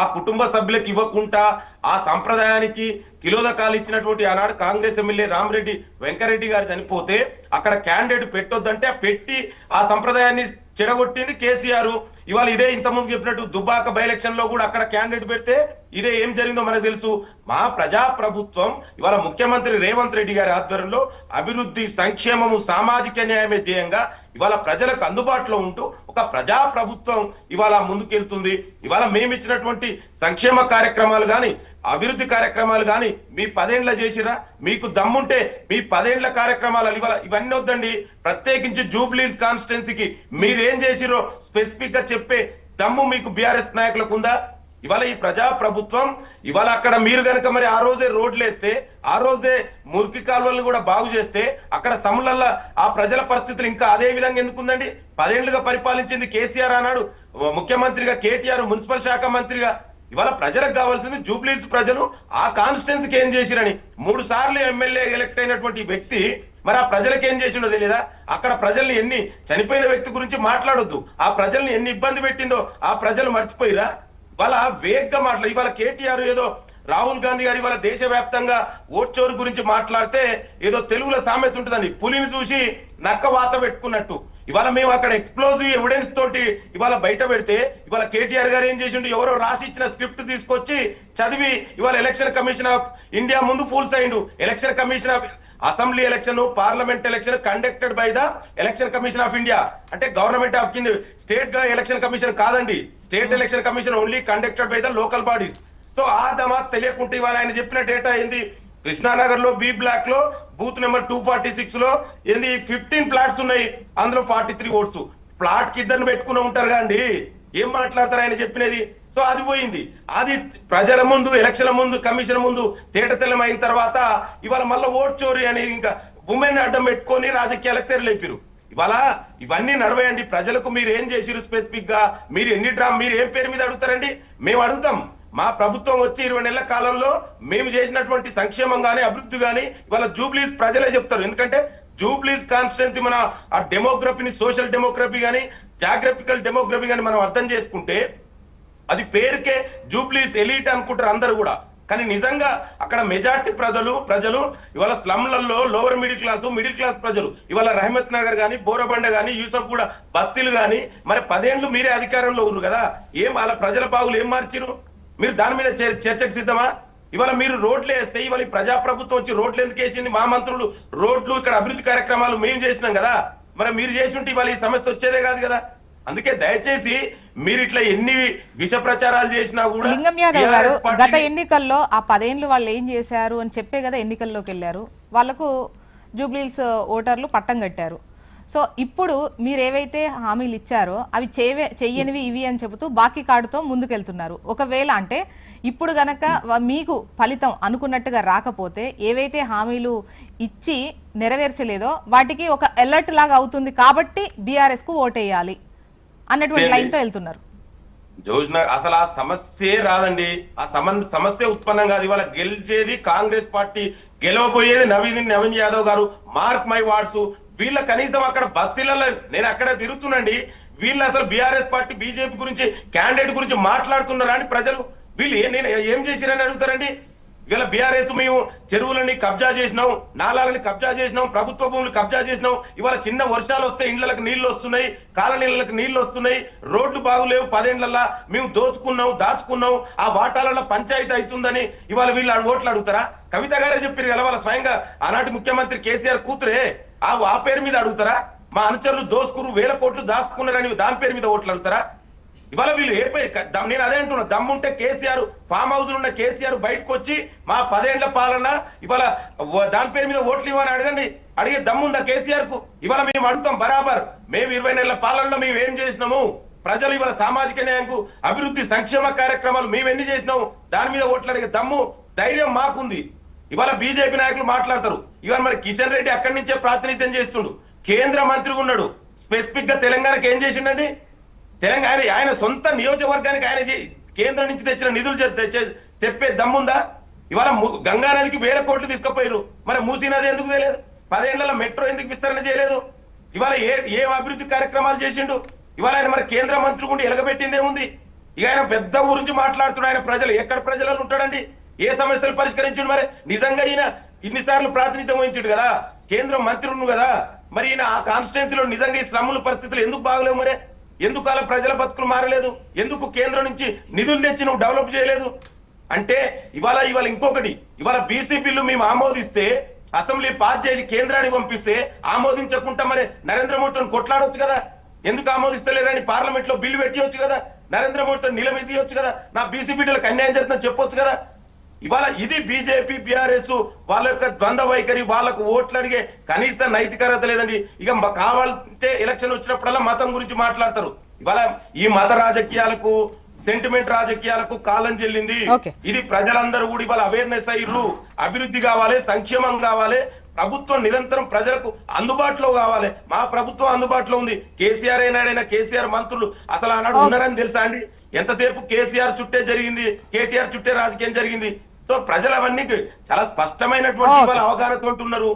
ఆ కుటుంబ సభ్యులకు ఇవ్వకుండా ఆ సంప్రదాయానికి తిలోదకాలు ఇచ్చినటువంటి ఆనాడు కాంగ్రెస్ ఎమ్మెల్యే రామరెడ్డి వెంకరెడ్డి గారు చనిపోతే అక్కడ క్యాండిడేట్ పెట్టొద్దంటే పెట్టి ఆ సంప్రదాయాన్ని చెడగొట్టింది కేసీఆర్. ఇవాళ ఇదే ఇంతకుముందు చెప్పినట్టు దుబ్బాక బై ఎలక్షన్ లో కూడా అక్కడ క్యాండిడేట్ పెడితే ఇదే ఏం జరిగిందో మనకు తెలుసు. మా ప్రజా ప్రభుత్వం ఇవాళ ముఖ్యమంత్రి రేవంత్ రెడ్డి గారి ఆధ్వర్యంలో అభివృద్ధి, సంక్షేమము, సామాజిక న్యాయమే ధ్యేయంగా ఇవాళ ప్రజలకు అందుబాటులో ఉంటూ ఒక ప్రజా ప్రభుత్వం ఇవాళ ముందుకెళ్తుంది. ఇవాళ మేము ఇచ్చినటువంటి సంక్షేమ కార్యక్రమాలు గాని అభివృద్ధి కార్యక్రమాలు గాని మీ 10 ఏళ్ల చేసిరా? మీకు దమ్ముంటే మీ 10 ఏళ్ల కార్యక్రమాలు ఇవాళ ఇవన్నీ వద్దండి. ప్రత్యేకించి జూబ్లీస్ కాన్స్టిట్యున్సీకి మీరేం చేసిరో స్పెసిఫిక్ గా చెప్పే దమ్ము మీకు బీఆర్ఎస్ నాయకులకు ఉందా? ఇవాళ ఈ ప్రజా ప్రభుత్వం ఇవాళ అక్కడ మీరు కనుక మరి ఆ రోజే రోడ్లు వేస్తే, ఆ రోజే మురికి కాలువలను కూడా బాగు చేస్తే అక్కడ సములల్లా ఆ ప్రజల పరిస్థితులు ఇంకా అదే విధంగా ఎందుకుందండి? 10 ఏళ్లుగా పరిపాలించింది కేసీఆర్, ఆనాడు ముఖ్యమంత్రిగా కేటీఆర్, మున్సిపల్ శాఖ మంత్రిగా. ఇవాళ ప్రజలకు కావాల్సింది జూబ్లీస్ ప్రజలు ఆ కాన్స్టిట్యున్సీకి ఏం చేసిరని. 3 సార్లు ఎమ్మెల్యే ఎలక్ట్ అయినటువంటి వ్యక్తి మరి ఆ ప్రజలకు ఏం చేసిండో తెలియదా? అక్కడ ప్రజల్ని ఎన్ని చనిపోయిన వ్యక్తి గురించి మాట్లాడొద్దు, ఆ ప్రజల్ని ఎన్ని ఇబ్బంది పెట్టిందో ఆ ప్రజలు మర్చిపోయిరా? ఇవాళ వేగ్గా మాట్లాడు. ఇవాళ కేటీఆర్ ఏదో రాహుల్ గాంధీ గారు ఇవాళ దేశవ్యాప్తంగా ఓట్చోరు గురించి మాట్లాడితే ఏదో తెలుగులో సామెత ఉంటుందండి, పులిని చూసి నక్క వాత పెట్టుకున్నట్టు. ఇవాళ మేము అక్కడ ఎక్స్ప్లోజివ్ ఎవిడెన్స్ తోటి ఇవాళ బయట పెడితే ఇవాళ కేటీఆర్ గారు ఏం చేసిండు? ఎవరో రాసి ఇచ్చిన స్క్రిప్ట్ తీసుకొచ్చి చదివి ఇవాళ ఎలక్షన్ కమిషన్ ఆఫ్ ఇండియా ముందు ఫూల్స్ అయిండు. Election commission of assembly election, parliament election conducted by the election commission of India. అంటే గవర్నమెంట్ ఆఫ్ కింద స్టేట్ గా ఎలక్షన్ కమిషన్ కాదండి, state election commission only conducted by the local bodies. So ఆ దమా తెలియకుంటే ఇవాళ ఆయన చెప్పిన డేటా ఏంది? కృష్ణానగర్ లో బి బ్లాక్ లో బూత్ నెంబర్ 246 లో ఏంది 15 ఫ్లాట్స్ ఉన్నాయి, అందులో 43 ఓట్స్. ఫ్లాట్ కి 2 పెట్టుకుని ఉంటారు కాండి, ఏం మాట్లాడతారు ఆయన చెప్పినది? సో అది పోయింది. అది ప్రజల ముందు, ఎలక్షన్ల ముందు, కమిషన్ ముందు తేటతెల్లం అయిన తర్వాత ఇవాళ మళ్ళీ ఓట్ చోరీ అనేది ఇంకా ఉమెన్ అడ్డం పెట్టుకొని రాజకీయాలకు తెరలేపారు. ఇవాళ ఇవన్నీ నడవేయండి. ప్రజలకు మీరు ఏం చేసిరు స్పెసిఫిక్ గా? మీరు ఎన్ని మీరు ఏం పేరు మీద అడుగుతారండి? మేము అడుగుతాం. మా ప్రభుత్వం వచ్చి 20 నెలల కాలంలో మేము చేసినటువంటి సంక్షేమం గానీ అభివృద్ధి గానీ ఇవాళ జూబ్లీస్ ప్రజలే చెప్తారు. ఎందుకంటే జూబ్లీస్ కాన్స్టిట్యున్సీ మన ఆ డెమోగ్రఫీని, సోషల్ డెమోగ్రఫీ గానీ జాగ్రఫికల్ డెమోగ్రఫీ గానీ మనం అర్థం చేసుకుంటే అది పేరుకే జూబ్లీస్ ఎలీట్ అనుకుంటారు అందరు కూడా. కానీ నిజంగా అక్కడ మెజార్టీ ప్రజలు ఇవాళ స్లమ్లలో లోవర్ మిడిల్ క్లాస్ ప్రజలు ఇవాళ రహమత్ నగర్ గానీ, బోరబండ గానీ, యూసఫ్ కూడా బస్తీలు గానీ మరి 10 ఏళ్లు మీరే అధికారంలో ఉన్నారు కదా, ఏం వాళ్ళ ప్రజల బాగులు ఏం మార్చిరు? మీరు దాని మీద చర్చకు సిద్ధమా? ఇవాళ మీరు రోడ్లు వేస్తే ఇవాళ ఈ ప్రజాప్రభుత్వం వచ్చి రోడ్లు ఎందుకు వేసింది? మా మంత్రులు రోడ్లు ఇక్కడ అభివృద్ధి కార్యక్రమాలు మేము చేసినాం కదా, మరి మీరు చేసి ఉంటే ఇవాళ ఈ సమస్య వచ్చేదే కాదు కదా. అందుకే దయచేసి మీరు ఇట్లా ఎన్ని విష ప్రచారాలు చేసినా కూడా లింగం యాదవ్ గారు గత ఎన్నికల్లో ఆ 10 ఏళ్ళు వాళ్ళు ఏం చేశారు అని చెప్పే కదా ఎన్నికల్లోకి వెళ్ళారు. వాళ్లకు జూబ్లీస్ ఓటర్లు పట్టం కట్టారు. సో ఇప్పుడు మీరు ఏవైతే హామీలు ఇచ్చారో అవి చెయ్యనివి ఇవి అని చెబుతూ బాకీ కార్డుతో ముందుకెళ్తున్నారు. ఒకవేళ అంటే ఇప్పుడు గనక మీకు ఫలితం అనుకున్నట్టుగా రాకపోతే ఏవైతే హామీలు ఇచ్చి నెరవేర్చలేదో వాటికి ఒక అలర్ట్ లాగా అవుతుంది కాబట్టి బీఆర్ఎస్ కు ఓటేయాలి అన్నటువంటి లైన్ తో వెళ్తున్నారు. జోజ్నా అసలు ఆ సమస్యే రాదండి, ఆ సమస్య ఉత్పన్నం కాదు. ఇవాళ గెలిచేది కాంగ్రెస్ పార్టీ, గెలవబోయేది నవీన్ యాదవ్ గారు. Mark my words. వీళ్ళ కనీసం అక్కడ బస్తీలలో నేను అక్కడ తిరుగుతున్నాండి, వీళ్ళు అసలు బీఆర్ఎస్ పార్టీ బీజేపీ గురించి క్యాండిడేట్ గురించి మాట్లాడుతున్నారా అని ప్రజలు వీళ్ళు నేను ఏం చేసిరని అడుగుతారండి. ఇవాళ బీఆర్ఎస్ మేము చెరువులని కబ్జా చేసినాం, నాలాలని కబ్జా చేసినాం, ప్రభుత్వ భూములు కబ్జా చేసినాం. ఇవాళ చిన్న వర్షాలు వస్తే ఇండ్లకు నీళ్లు వస్తున్నాయి, కాలనీలకు నీళ్లు వస్తున్నాయి, రోడ్లు బాగులేవు. 10 ఏళ్లలో మేము దాచుకున్నాం, ఆ వాటాలలో పంచాయతీ అవుతుందని ఇవాళ వీళ్ళు ఓట్లు అడుగుతారా? కవిత గారే చెప్పారు కదా, వాళ్ళ స్వయంగా ఆనాటి ముఖ్యమంత్రి కేసీఆర్ కూతురే ఆ పేరు మీద అడుగుతారా? మా అనుచరులు దోసుకురు 1000 కోట్లు దాచుకున్నారని దాని పేరు మీద ఓట్లు అడుగుతారా? ఇవాళ వీళ్ళు నేను అదే అంటున్నా, దమ్ముంటే కేసీఆర్ ఫామ్ హౌస్ ఉన్న కేసీఆర్ బయటకు వచ్చి మా 10 ఏళ్ల పాలన ఇవాళ దాని పేరు మీద ఓట్లు ఇవ్వని అడగండి. అడిగే దమ్ముందా కేసీఆర్ కు? ఇవాళ మేము అడుగుతాం బరాబర్, మేము 20 నెలల పాలనలో మేము ఏం చేసినాము, ప్రజలు ఇవాళ సామాజిక న్యాయంకు అభివృద్ధి సంక్షేమ కార్యక్రమాలు మేము ఎన్ని చేసినాము, దాని మీద ఓట్లు అడిగే దమ్ము ధైర్యం మాకుంది. ఇవాళ బీజేపీ నాయకులు మాట్లాడతారు. ఇవాళ మరి కిషన్ రెడ్డి అక్కడి నుంచే ప్రాతినిధ్యం చేస్తుండు, కేంద్ర మంత్రిగా ఉన్నాడు. స్పెసిఫిక్ గా తెలంగాణకి ఏం చేసిండండి? తెలంగాణ ఆయన సొంత నియోజకవర్గానికి ఆయన కేంద్రం నుంచి తెచ్చిన నిధులు తెప్పే దమ్ముందా? ఇవాళ గంగా నదికి 1000 కోట్లు తీసుకుపోయారు, మరి మూసీ నది ఎందుకు తెలియదు? 10 ఏళ్లలో మెట్రో ఎందుకు విస్తరణ చేయలేదు? ఇవాళ ఏం అభివృద్ధి కార్యక్రమాలు చేసిండు? ఇవాళ ఆయన మరి కేంద్ర మంత్రి గుండి ఎలగబెట్టింది ఏముంది? ఇక ఆయన పెద్ద గురించి మాట్లాడుతున్నాడు. ఆయన ప్రజలు ఎక్కడ ప్రజలలో ఉంటాడండి? ఏ సమస్యలు పరిష్కరించుడు? మరి నిజంగా ఈయన ఇన్నిసార్లు ప్రాతినిధ్యం వహించుడు కదా, కేంద్ర మంత్రి ఉన్నాడు కదా, మరి ఈయన ఆ కాన్స్టిట్యున్సీలో నిజంగా ఈ శ్రమల పరిస్థితులు ఎందుకు బాగలేవు? మరి ఎందుకు అలా ప్రజల బతుకులు మారలేదు? ఎందుకు కేంద్రం నుంచి నిధులు తెచ్చి నువ్వు డెవలప్ చేయలేదు? అంటే ఇవాళ ఇంకొకటి, ఇవాళ బీసీ బిల్లు మేము ఆమోదిస్తే, అసెంబ్లీ పాస్ చేసి కేంద్రానికి పంపిస్తే ఆమోదించకుండా మరి నరేంద్ర మోడీతో కొట్లాడొచ్చు కదా? ఎందుకు ఆమోదిస్తలేరని పార్లమెంట్ లో బిల్లు పెట్టియొచ్చు కదా, నరేంద్ర మోడీతో నిలబెట్టవచ్చు కదా, నా బీసీ బిడ్డలకు అన్యాయం జరుగుతుందని చెప్పొచ్చు కదా. ఇవాళ ఇది బీజేపీ బీఆర్ఎస్ వాళ్ళ యొక్క ద్వంద్వ వైఖరి, వాళ్ళకు ఓట్లు అడిగే కనీస నైతికత లేదండి. ఇక కావాలంటే ఎలక్షన్ వచ్చినప్పుడల్లా మతం గురించి మాట్లాడతారు. ఇవాళ ఈ మత రాజకీయాలకు, సెంటిమెంట్ రాజకీయాలకు కాలం చెల్లింది. ఇది ప్రజలందరూ కూడా ఇవాళ అవేర్నెస్ అయ్యారు. అభివృద్ధి కావాలి, సంక్షేమం కావాలి, ప్రభుత్వం నిరంతరం ప్రజలకు అందుబాటులో కావాలి. మా ప్రభుత్వం అందుబాటులో ఉంది. కేసీఆర్ అయినాడైనా కేసీఆర్ మంత్రులు అసలు ఆనాడు ఉన్నారని తెలుసా అండి? ఎంతసేపు కేసీఆర్ చుట్టే జరిగింది, కేటీఆర్ చుట్టే రాజకీయం జరిగింది. సో ప్రజలు అవన్నీ చాలా స్పష్టమైనటువంటి అవగాహనతో ఉన్నారు.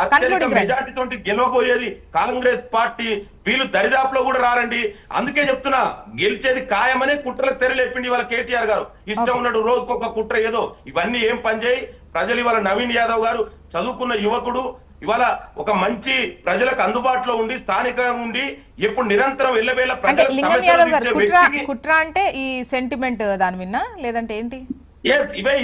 అత్యధిక మెజార్టీతో గెలవబోయేది కాంగ్రెస్ పార్టీ. వీళ్ళు దరిదాపులో కూడా రారండి. అందుకే చెప్తున్నా, గెలిచేది ఖాయమనే కుట్రలకు తెరలేపిండి ఇవాళ కేటీఆర్ గారు. ఇష్టం ఉన్నాడు రోజుకొక కుట్ర ఏదో. ఇవన్నీ ఏం పనిచేయి. ప్రజలు ఇవాళ నవీన్ యాదవ్ గారు చదువుకున్న యువకుడు, ఇవాళ ఒక మంచి ప్రజలకు అందుబాటులో ఉండి, స్థానికంగా ఉండి, ఎప్పుడు నిరంతరం వెళ్ళవేళ కుట్ర అంటే ఈ సెంటిమెంట్ దాని విన్నా లేదంటే ఏంటి? ఇవే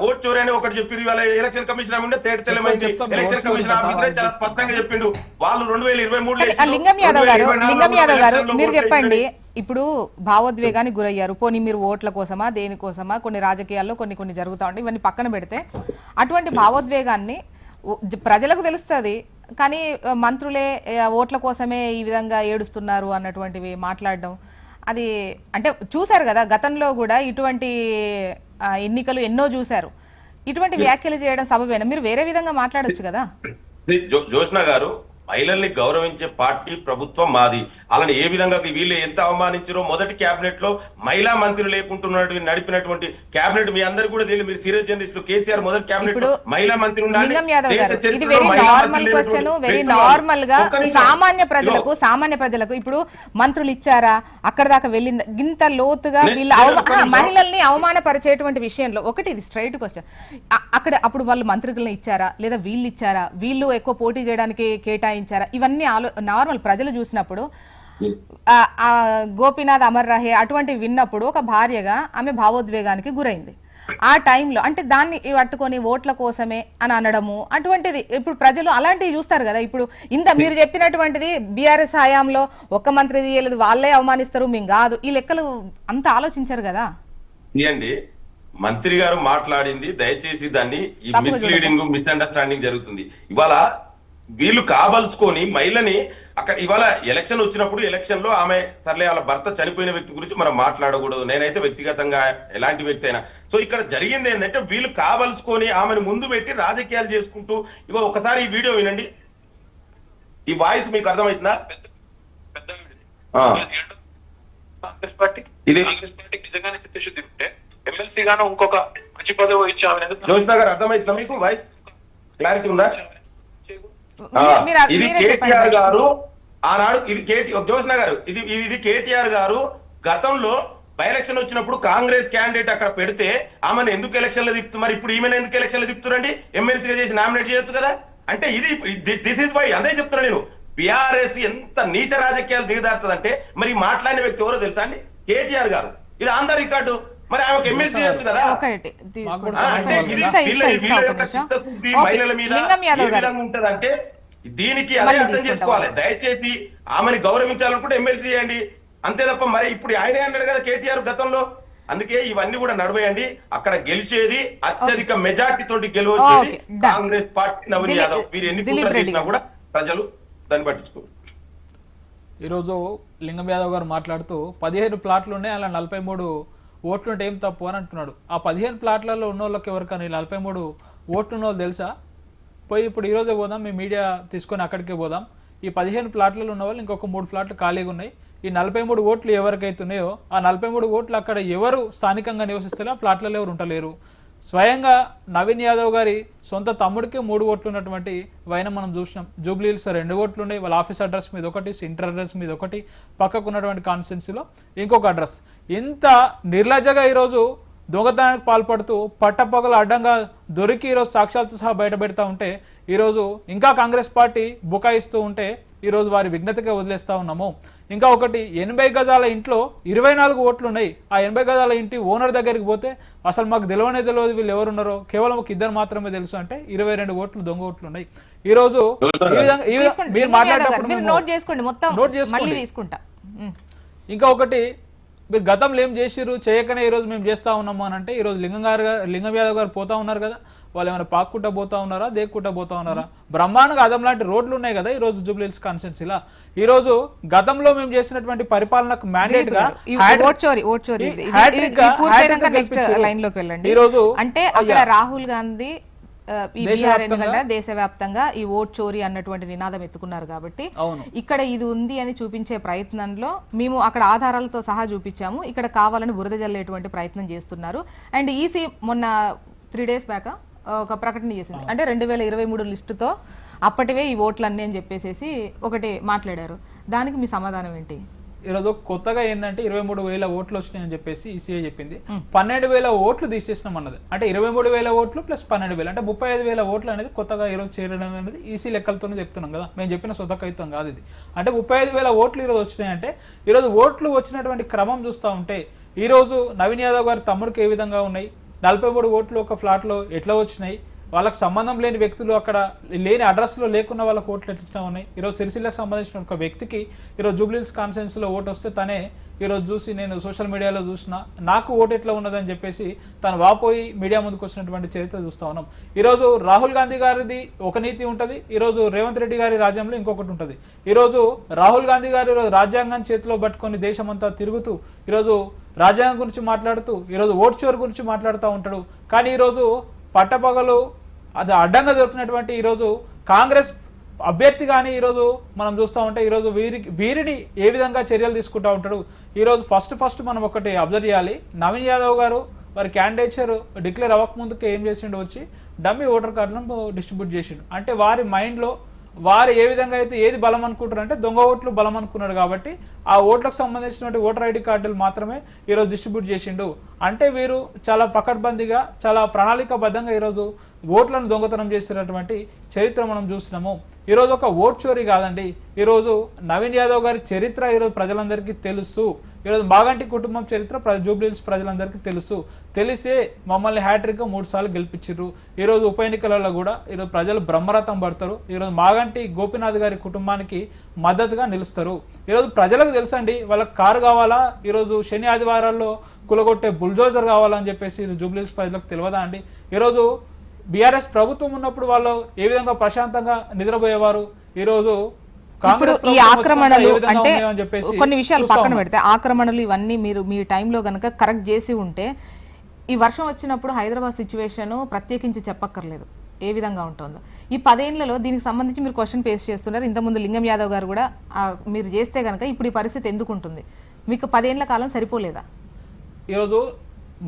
ఓట్ చోరీ అని ఒకటి చెప్పిండు. ఇవాళ ఎలక్షన్ కమిషన్ ఉంటే తేటతెల్లమైంది. ఎలక్షన్ కమిషన్ ఆఫీసర్ చాలా స్పష్టంగా చెప్పిండు. వాళ్ళు 2023 లింగం యాదవ్ గారు మీరు చెప్పండి, ఇప్పుడు భావోద్వేగానికి గురయ్యారు. పోనీ మీరు ఓట్ల కోసమా దేనికోసమా, కొన్ని రాజకీయాల్లో కొన్ని జరుగుతూ ఉంటాయి, ఇవన్నీ పక్కన పెడితే అటువంటి భావోద్వేగాన్ని ప్రజలకు తెలుస్తుంది, కానీ మంత్రులే ఓట్ల కోసమే ఈ విధంగా ఏడుస్తున్నారు అన్నటువంటివి మాట్లాడడం, అది అంటే చూశారు కదా గతంలో కూడా ఇటువంటి ఎన్నికలు ఎన్నో చూశారు. ఇటువంటి వ్యాఖ్యలు చేయడం సబబేనా? మీరు వేరే విధంగా మాట్లాడొచ్చు కదా. జోష్నా గారు, మహిళల్ని గౌరవించే పార్టీ ప్రభుత్వం మాది. అలాని ఏ విధంగా వీళ్ళు ఎంత అవమానించారో, మొదటి కేబినెట్ లో మహిళా మంత్రులు లేకుంటున్నట్టు నడిపినటువంటి కేబినెట్ మీ అందరు కూడా తెలియదు. మీరు సీరియస్ జర్నలిస్టులు, కేసీఆర్ మొదటి కేబినెట్ లో మహిళా మంత్రి ఉండాలి. ఇది very normal question, very normal గా సామాన్య ప్రజలకు ఇప్పుడు మంత్రులు ఇచ్చారా, అక్కడ దాకా వెళ్ళింది, ఇంత లోతుగా వీళ్ళు మహిళల్ని అవమానపరిచేటువంటి విషయంలో ఒకటి ఇది స్ట్రైట్ క్వశ్చన్. అప్పుడు వాళ్ళు మంత్రులను ఇచ్చారా, లేదా వీళ్ళు ఇచ్చారా, వీళ్ళు ఎక్కువ పోటీ చేయడానికి కేటాయించారా, ఇవన్నీ నార్మల్ ప్రజలు చూసినప్పుడు. గోపీనాథ్ అమర్ రహే అటువంటి విన్నప్పుడు ఒక భార్యగా ఆమె భావోద్వేగానికి గురైంది. ఆ టైంలో అంటే దాన్ని పట్టుకొని ఓట్ల కోసమే అని అనడము అటువంటిది ఇప్పుడు ప్రజలు అలాంటివి చూస్తారు కదా. ఇప్పుడు మీరు చెప్పినటువంటిది బీఆర్ఎస్ హయాంలో ఒక్క మంత్రి తీయలేదు, వాళ్ళే అవమానిస్తారు, మేము కాదు, ఈ లెక్కలు అంత ఆలోచించారు కదా. మంత్రి గారు మాట్లాడింది దయచేసి దాన్ని మిస్లీడింగ్, మిస్అండర్స్టాండింగ్ జరుగుతుంది. ఇవాళ వీళ్ళు కావలసుకొని మహిళని అక్కడ ఇవాళ ఎలక్షన్ వచ్చినప్పుడు ఎలక్షన్ లో ఆమె సర్లే వాళ్ళ భర్త చనిపోయిన వ్యక్తి గురించి మనం మాట్లాడకూడదు, నేనైతే వ్యక్తిగతంగా ఎలాంటి వ్యక్తి అయినా. సో ఇక్కడ జరిగింది ఏంటంటే వీళ్ళు కావలసుకొని ఆమెను ముందు పెట్టి రాజకీయాలు చేసుకుంటూ, ఇగో ఒకసారి ఈ వీడియో వినండి. ఈ వాయిస్ మీకు అర్థమవుతుందా? ఇది నిజంగానే చిత్తశుద్ధి ఉంటే ఎమ్మెల్సీ గాను ఇంకొక మంచి పదవి ఇచ్చామని జోష్నా గారు అర్థమవుతుందా మీకు? వాయిస్ క్లారిటీ ఉందా? ఇది కేటీఆర్ గారు ఆనాడు, ఇది జోష్నా గారు, ఇది కేటీఆర్ గారు గతంలో బై ఎలక్షన్ వచ్చినప్పుడు కాంగ్రెస్ క్యాండిడేట్ అక్కడ పెడితే ఆమెను ఎందుకు ఎలక్షన్ లో తిప్పుతూ, మరి ఇప్పుడు ఈమెను ఎందుకు ఎలక్షన్ లో తిప్పుతారండి? ఎమ్మెల్సీగా చేసి నామినేట్ చేయొచ్చు కదా. అంటే ఇది దిస్ ఇస్ వై, అదే చెప్తున్నా నేను, బీఆర్ఎస్ ఎంత నీచ రాజకీయాలు దిగదారుతుందంటే మరి మాట్లాడిన వ్యక్తి ఎవరో తెలుసా అండి? కేటీఆర్ గారు. ఇది ఆన్ ద రికార్డు. మరి ఆమెకు ఎమ్మెల్సీ చేయొచ్చు కదా. మహిళల మీద ఉంటదంటే దీనికి అదే మళ్ళీ అర్థం తీసుకుంటా చేసుకోవాలి. వాయిస్. దయచేసి ఆమెని గౌరవించాలనుకుంటే ఎమ్మెల్సీ చేయండి, అంతే తప్ప మరి ఇప్పుడు ఆయనే అన్నాడు కదా కేటీఆర్ గతంలో. అందుకే ఇవన్నీ కూడా నడవేయండి. అక్కడ గెలిచేది అత్యధిక మెజార్టీ తోటి గెలవచ్చేది Okay, done. Congress party, Naveen Dilip Yadav. వీరు ఎన్ని రెడ్డి కుట్రలు చేసినా గారు. కూడా ప్రజలు దాన్ని పట్టించుకోరు. ఈరోజు లింగం యాదవ్ గారు మాట్లాడుతూ 15 ప్లాట్లు ఉన్నాయి, అలా 43 ఓట్లు ఉంటే ఏం తప్పు అని అంటున్నాడు. ఆ 15 ప్లాట్లలో ఉన్న వాళ్ళకి ఎవరికైనా 43 ఓట్లు ఉన్న వాళ్ళు తెలుసా? పోయి ఇప్పుడు ఈరోజే పోదాం, మీ మీడియా తీసుకొని అక్కడికే పోదాం. ఈ 15 ప్లాట్లలో ఉన్న వాళ్ళు ఇంకొక 3 ప్లాట్లు ఖాళీగా ఉన్నాయి. ఈ 43 ఓట్లు ఎవరికైతే ఉన్నాయో ఆ 43 ఓట్లు అక్కడ ఎవరు స్థానికంగా నివసిస్తారో ఆ ప్లాట్లలో ఎవరు ఉంటలేరు. స్వయంగా నవీన్ యాదవ్ గారి సొంత తమ్ముడికి 3 ఓట్లు ఉన్నటువంటి వైన మనం చూసినాం. జూబ్లీ హిల్స్ 2 ఓట్లు ఉన్నాయి, వాళ్ళ ఆఫీస్ అడ్రస్ మీద ఒకటి, సెంటర్ అడ్రస్ మీద ఒకటి, పక్కకు ఉన్నటువంటి కాన్స్టిట్యున్సీలో ఇంకొక అడ్రస్. ఇంత నిర్లజ్జగా ఈరోజు దొంగతనానికి పాల్పడుతూ పట్టపగలు అడ్డంగా దొరికి ఈరోజు సాక్ష్యాలతో సహా బయట పెడతా ఉంటే ఈరోజు ఇంకా కాంగ్రెస్ పార్టీ బుకాయిస్తూ ఉంటే ఈరోజు వారి విఘ్నతగా వదిలేస్తా ఉన్నాము. ఇంకా ఒకటి 80 గజాల ఇంట్లో 24 ఓట్లు ఉన్నాయి. ఆ 80 గజాల ఇంటి ఓనర్ దగ్గరికి పోతే అసలు మాకు తెలియదు వీళ్ళు ఎవరున్నారో, కేవలం ఒక ఇద్దరు మాత్రమే తెలుసు అంటే 22 ఓట్లు దొంగ ఓట్లు ఉన్నాయి. ఈ రోజు మీరు మాట్లాడేటప్పుడు నోట్ చేసుకోండి, మొత్తం నోట్ చేసుకోండి. మళ్ళీ తీసుకుంటా. ఇంకా ఒకటి, మీరు గతంలో ఏం చేసిర్రు చేయకనే ఈరోజు మేము చేస్తా ఉన్నాము అని అంటే ఈరోజు లింగం యాదవ్ గారు పోతా ఉన్నారు కదా, వాళ్ళు ఏమైనా పాక్కుంటా పోతా ఉన్నారా, దేక్కుంటా పోతా ఉన్నారా? బ్రహ్మాండంగా అదం లాంటి రోడ్లు ఉన్నాయి కదా ఈ రోజు జూబ్లీ హిల్స్ కాన్స్టిట్యున్సీలా. ఈ రోజు గతంలో మేము చేసినటువంటి పరిపాలనకు మ్యాండేట్ గా ఈ రోజు అంటే అక్కడ రాహుల్ గాంధీ ఈ బీహార్ ఎందుకంటే దేశవ్యాప్తంగా ఈ ఓట్ చోరీ అన్నటువంటి నినాదం ఎత్తుకున్నారు కాబట్టి ఇక్కడ ఇది ఉంది అని చూపించే ప్రయత్నంలో మేము అక్కడ ఆధారాలతో సహా చూపించాము. ఇక్కడ కావాలని బురద జల్లేటువంటి ప్రయత్నం చేస్తున్నారు. అండ్ ఈసీ మొన్న 3 days బ్యాక్ ఒక ప్రకటన చేసింది, అంటే 2023 లిస్టుతో అప్పటివే ఈ ఓట్లు అన్నీ అని చెప్పేసి ఒకటి మాట్లాడారు. దానికి మీ సమాధానం ఏంటి? ఈరోజు కొత్తగా ఏంటంటే 23,000 ఓట్లు వచ్చినాయని చెప్పేసి ఈసీఐ చెప్పింది. 12,000 ఓట్లు తీసేసినాం అన్నది. అంటే 23,000 ఓట్లు ప్లస్ 12,000 అంటే 35,000 ఓట్లు అనేది కొత్తగా ఈరోజు చేరడం అనేది ఈసీ లెక్కలతోనే చెప్తున్నాం కదా, మేము చెప్పిన సొంత కవిత్వం కాదు ఇది. అంటే 35,000 ఓట్లు ఈరోజు వచ్చినాయంటే ఈరోజు ఓట్లు వచ్చినటువంటి క్రమం చూస్తూ ఉంటే ఈరోజు నవీన్ యాదవ్ గారి తమ్ముడికి ఏ విధంగా ఉన్నాయి, 43 ఓట్లు ఒక ఫ్లాట్లో ఎట్లా వచ్చినాయి, వాళ్ళకి సంబంధం లేని వ్యక్తులు అక్కడ లేని అడ్రస్లో లేకున్న వాళ్ళకి ఓట్లు ఎట్లా ఉన్నాయి. ఈరోజు సిరిసిల్లకు సంబంధించిన ఒక వ్యక్తికి ఈరోజు జూబ్లీ హిల్స్ కాన్స్టిట్యున్సీలో ఓటు వస్తే తనే ఈరోజు చూసి నేను సోషల్ మీడియాలో చూసిన నాకు ఓటు ఎట్లా ఉన్నదని చెప్పేసి తను వాపోయి మీడియా ముందుకు వచ్చినటువంటి చరిత్ర చూస్తూ ఉన్నాం. ఈరోజు రాహుల్ గాంధీ గారిది ఒక నీతి ఉంటుంది, ఈరోజు రేవంత్ రెడ్డి గారి రాజ్యంలో ఇంకొకటి ఉంటుంది. ఈరోజు రాహుల్ గాంధీ గారు ఈరోజు రాజ్యాంగాన్ని చేతిలో పట్టుకొని దేశమంతా తిరుగుతూ ఈరోజు రాజ్యాంగం గురించి మాట్లాడుతూ ఈరోజు ఓటు చోరు గురించి మాట్లాడుతూ ఉంటాడు. కానీ ఈరోజు పట్టపగలు అది అడ్డంగా దొరికినటువంటి ఈరోజు కాంగ్రెస్ అభ్యర్థి కానీ ఈరోజు మనం చూస్తూ ఉంటే ఈరోజు వీరిని ఏ విధంగా చర్యలు తీసుకుంటూ ఉంటాడు. ఈరోజు ఫస్ట్ మనం ఒకటి అబ్జర్వ్ చేయాలి. నవీన్ యాదవ్ గారు వారి క్యాండిడేచర్ డిక్లేర్ అవ్వకముందుకే ఏం చేసిండు, వచ్చి డమ్మీ ఓటర్ కార్డులను డిస్ట్రిబ్యూట్ చేసిండు. అంటే వారి మైండ్లో వారు ఏ విధంగా అయితే ఏది బలం అనుకుంటారు అంటే దొంగ ఓట్లు బలం అనుకున్నాడు కాబట్టి ఆ ఓట్లకు సంబంధించినటువంటి ఓటర్ ఐడి కార్డులు మాత్రమే ఈరోజు డిస్ట్రిబ్యూట్ చేసిండు. అంటే వీరు చాలా పకడ్బందీగా చాలా ప్రణాళికాబద్ధంగా ఈరోజు ఓట్లను దొంగతనం చేస్తున్నటువంటి చరిత్ర మనం చూసినాము. ఈరోజు ఒక ఓట్ చోరీ కాదండి, ఈరోజు నవీన్ యాదవ్ గారి చరిత్ర ఈరోజు ప్రజలందరికీ తెలుసు. ఈరోజు మాగంటి కుటుంబం చరిత్ర జూబ్లీ హిల్స్ ప్రజలందరికీ తెలుసు. తెలిసే మమ్మల్ని హ్యాట్రిక్గా 3 సార్లు గెలిపించారు. ఈరోజు ఉప ఎన్నికలలో కూడా ఈరోజు ప్రజలు బ్రహ్మరథం పడతారు. ఈరోజు మాగంటి గోపీనాథ్ గారి కుటుంబానికి మద్దతుగా నిలుస్తారు. ఈరోజు ప్రజలకు తెలుసండి, వాళ్ళకి కారు కావాలా, ఈరోజు శని ఆదివారాల్లో కులగొట్టే బుల్డోజర్ కావాలని చెప్పేసి జూబ్లీ హిల్స్ ప్రజలకు తెలియదా అండి? ఈరోజు బీఆర్ఎస్ ప్రభుత్వం ఉన్నప్పుడు వాళ్ళు ఏ విధంగా ప్రశాంతంగా నిద్రపోయేవారు. ఈరోజు ఇప్పుడు ఈ ఆక్రమణలు అంటే కొన్ని విషయాలు పక్కన పెడితే ఆక్రమణలు ఇవన్నీ మీరు మీ టైంలో కనుక కరెక్ట్ చేసి ఉంటే ఈ వర్షం వచ్చినప్పుడు హైదరాబాద్ సిచ్యువేషన్ ప్రత్యేకించి చెప్పక్కర్లేదు ఏ విధంగా ఉంటుందో. ఈ 10 ఏళ్లలో దీనికి సంబంధించి మీరు క్వశ్చన్ ఫేస్ చేస్తున్నారు. ఇంతకుముందు లింగం యాదవ్ గారు కూడా మీరు చేస్తే కనుక ఇప్పుడు ఈ పరిస్థితి ఎందుకు ఉంటుంది? మీకు 10 ఏళ్ల కాలం సరిపోలేదా? ఈరోజు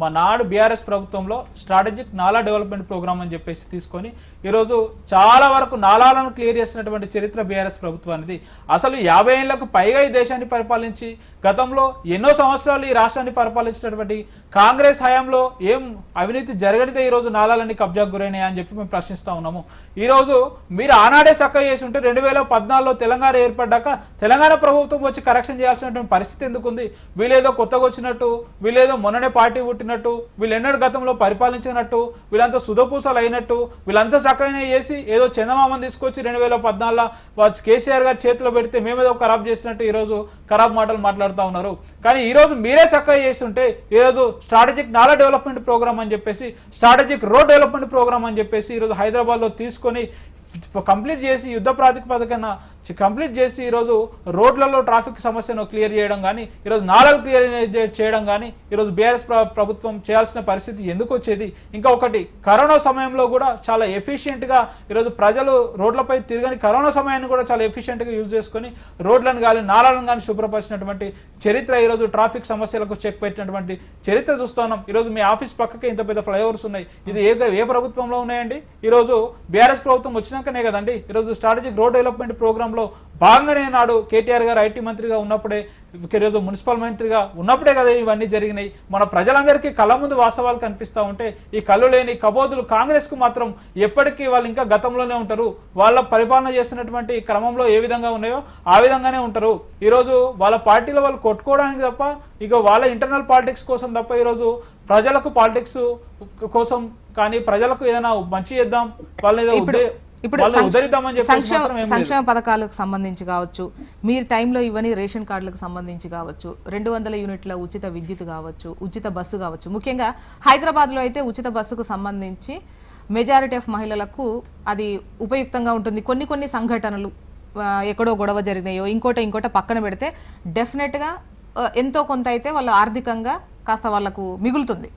మా నాడు బీఆర్ఎస్ ప్రభుత్వంలో స్ట్రాటజిక్ నాలా డెవలప్మెంట్ ప్రోగ్రామ్ అని చెప్పేసి తీసుకొని ఈరోజు చాలా వరకు నాలాలను క్లియర్ చేసినటువంటి చరిత్ర బీఆర్ఎస్ ప్రభుత్వానికి. అసలు 50 ఏళ్లకు పైగా ఈ దేశాన్ని పరిపాలించి గతంలో ఎన్నో సంవత్సరాలు ఈ రాష్ట్రాన్ని పరిపాలించినటువంటి కాంగ్రెస్ హయాంలో ఏం అవినీతి జరగనిదే ఈరోజు నాలాలన్నీ కబ్జాకు గురైనాయి అని చెప్పి మేము ప్రశ్నిస్తా ఉన్నాము. ఈరోజు మీరు ఆనాడే చక్కగా చేసి ఉంటే 2014లో తెలంగాణ ఏర్పడ్డాక తెలంగాణ ప్రభుత్వం వచ్చి కరెక్షన్ చేయాల్సినటువంటి పరిస్థితి ఎందుకుంది? వీళ్ళేదో కొత్తగా వచ్చినట్టు, వీళ్ళేదో మొన్ననే పార్టీ పుట్టినట్టు, వీళ్ళు ఎన్నడూ గతంలో పరిపాలించినట్టు, వీళ్ళంతా సుధపూసలు అయినట్టు, వీళ్ళంతా చక్కగా చేసి ఏదో చందమామని తీసుకొచ్చి 2014లో కేసీఆర్ గారు చేతిలో పెడితే మేమేదో ఖరాబ్ చేసినట్టు ఈరోజు ఖరాబ్ మాటలు మాట్లాడుతూ ఉన్నారు. కానీ ఈరోజు మీరే చక్కగా చేస్తుంటే ఈరోజు స్ట్రాటజిక్ నాలా డెవలప్మెంట్ ప్రోగ్రామ్ అని చెప్పేసి, స్ట్రాటజిక్ రోడ్ డెవలప్మెంట్ ప్రోగ్రామ్ అని చెప్పేసి ఈరోజు హైదరాబాద్లో తీసుకొని కంప్లీట్ చేసి యుద్ధ ప్రాతిపదికన కంప్లీట్ చేసి ఈరోజు రోడ్లలో ట్రాఫిక్ సమస్యను క్లియర్ చేయడం కానీ, ఈరోజు నాలాలు క్లియర్ చేయడం కానీ ఈరోజు బీఆర్ఎస్ ప్రభుత్వం చేయాల్సిన పరిస్థితి ఎందుకు వచ్చేది? ఇంకా ఒకటి, కరోనా సమయంలో కూడా చాలా ఎఫిషియెంట్గా ఈరోజు ప్రజలు రోడ్లపై తిరగని కరోనా సమయాన్ని కూడా చాలా ఎఫిషియెంట్గా యూజ్ చేసుకొని రోడ్లను కానీ నాలాలను కానీ శుభ్రపరిచినటువంటి చరిత్ర, ఈరోజు ట్రాఫిక్ సమస్యలకు చెక్ పెట్టినటువంటి చరిత్ర చూస్తా ఉన్నాం. ఈరోజు మీ ఆఫీస్ పక్కకే ఇంత పెద్ద ఫ్లైఓవర్స్ ఉన్నాయి. ఇది ఏ ప్రభుత్వంలో ఉన్నాయండి? ఈరోజు బీఆర్ఎస్ ప్రభుత్వం వచ్చినాకనే కదండి ఈరోజు స్ట్రాటజిక్ రోడ్ డెవలప్మెంట్ ప్రోగ్రామ్ భాగంగానే నాడు కేటీఆర్ గారు ఐటీ మంత్రిగా ఉన్నప్పుడే, ఈరోజు మున్సిపల్ మంత్రిగా ఉన్నప్పుడే కదా ఇవన్నీ జరిగినాయి. మన ప్రజలందరికీ కళ్ళ ముందు వాస్తవాలు కనిపిస్తూ ఉంటే ఈ కళ్ళు లేని కబోదులు కాంగ్రెస్ కు మాత్రం ఎప్పటికీ వాళ్ళు ఇంకా గతంలోనే ఉంటారు. వాళ్ళ పరిపాలన చేస్తున్నటువంటి క్రమంలో ఏ విధంగా ఉన్నాయో ఆ విధంగానే ఉంటారు. ఈరోజు వాళ్ళ పార్టీలో వాళ్ళు కొట్టుకోవడానికి తప్ప, ఇక వాళ్ళ ఇంటర్నల్ పాలిటిక్స్ కోసం తప్ప ఈరోజు ప్రజలకు పాలిటిక్స్ కోసం కానీ, ప్రజలకు ఏదైనా మంచి చేద్దాం, వాళ్ళని ఇప్పుడు సంక్షేమ పథకాలకు సంబంధించి కావచ్చు, మీరు టైంలో ఇవన్నీ రేషన్ కార్డులకు సంబంధించి కావచ్చు, 200 యూనిట్ల ఉచిత విద్యుత్ కావచ్చు, ఉచిత బస్సు కావచ్చు, ముఖ్యంగా హైదరాబాద్లో అయితే ఉచిత బస్సుకు సంబంధించి మెజారిటీ ఆఫ్ మహిళలకు అది ఉపయుక్తంగా ఉంటుంది. కొన్ని సంఘటనలు ఎక్కడో గొడవ జరిగినాయో ఇంకోట పక్కన పెడితే డెఫినెట్గా ఎంతో కొంత అయితే వాళ్ళ ఆర్థికంగా కాస్త వాళ్ళకు మిగులుతుంది.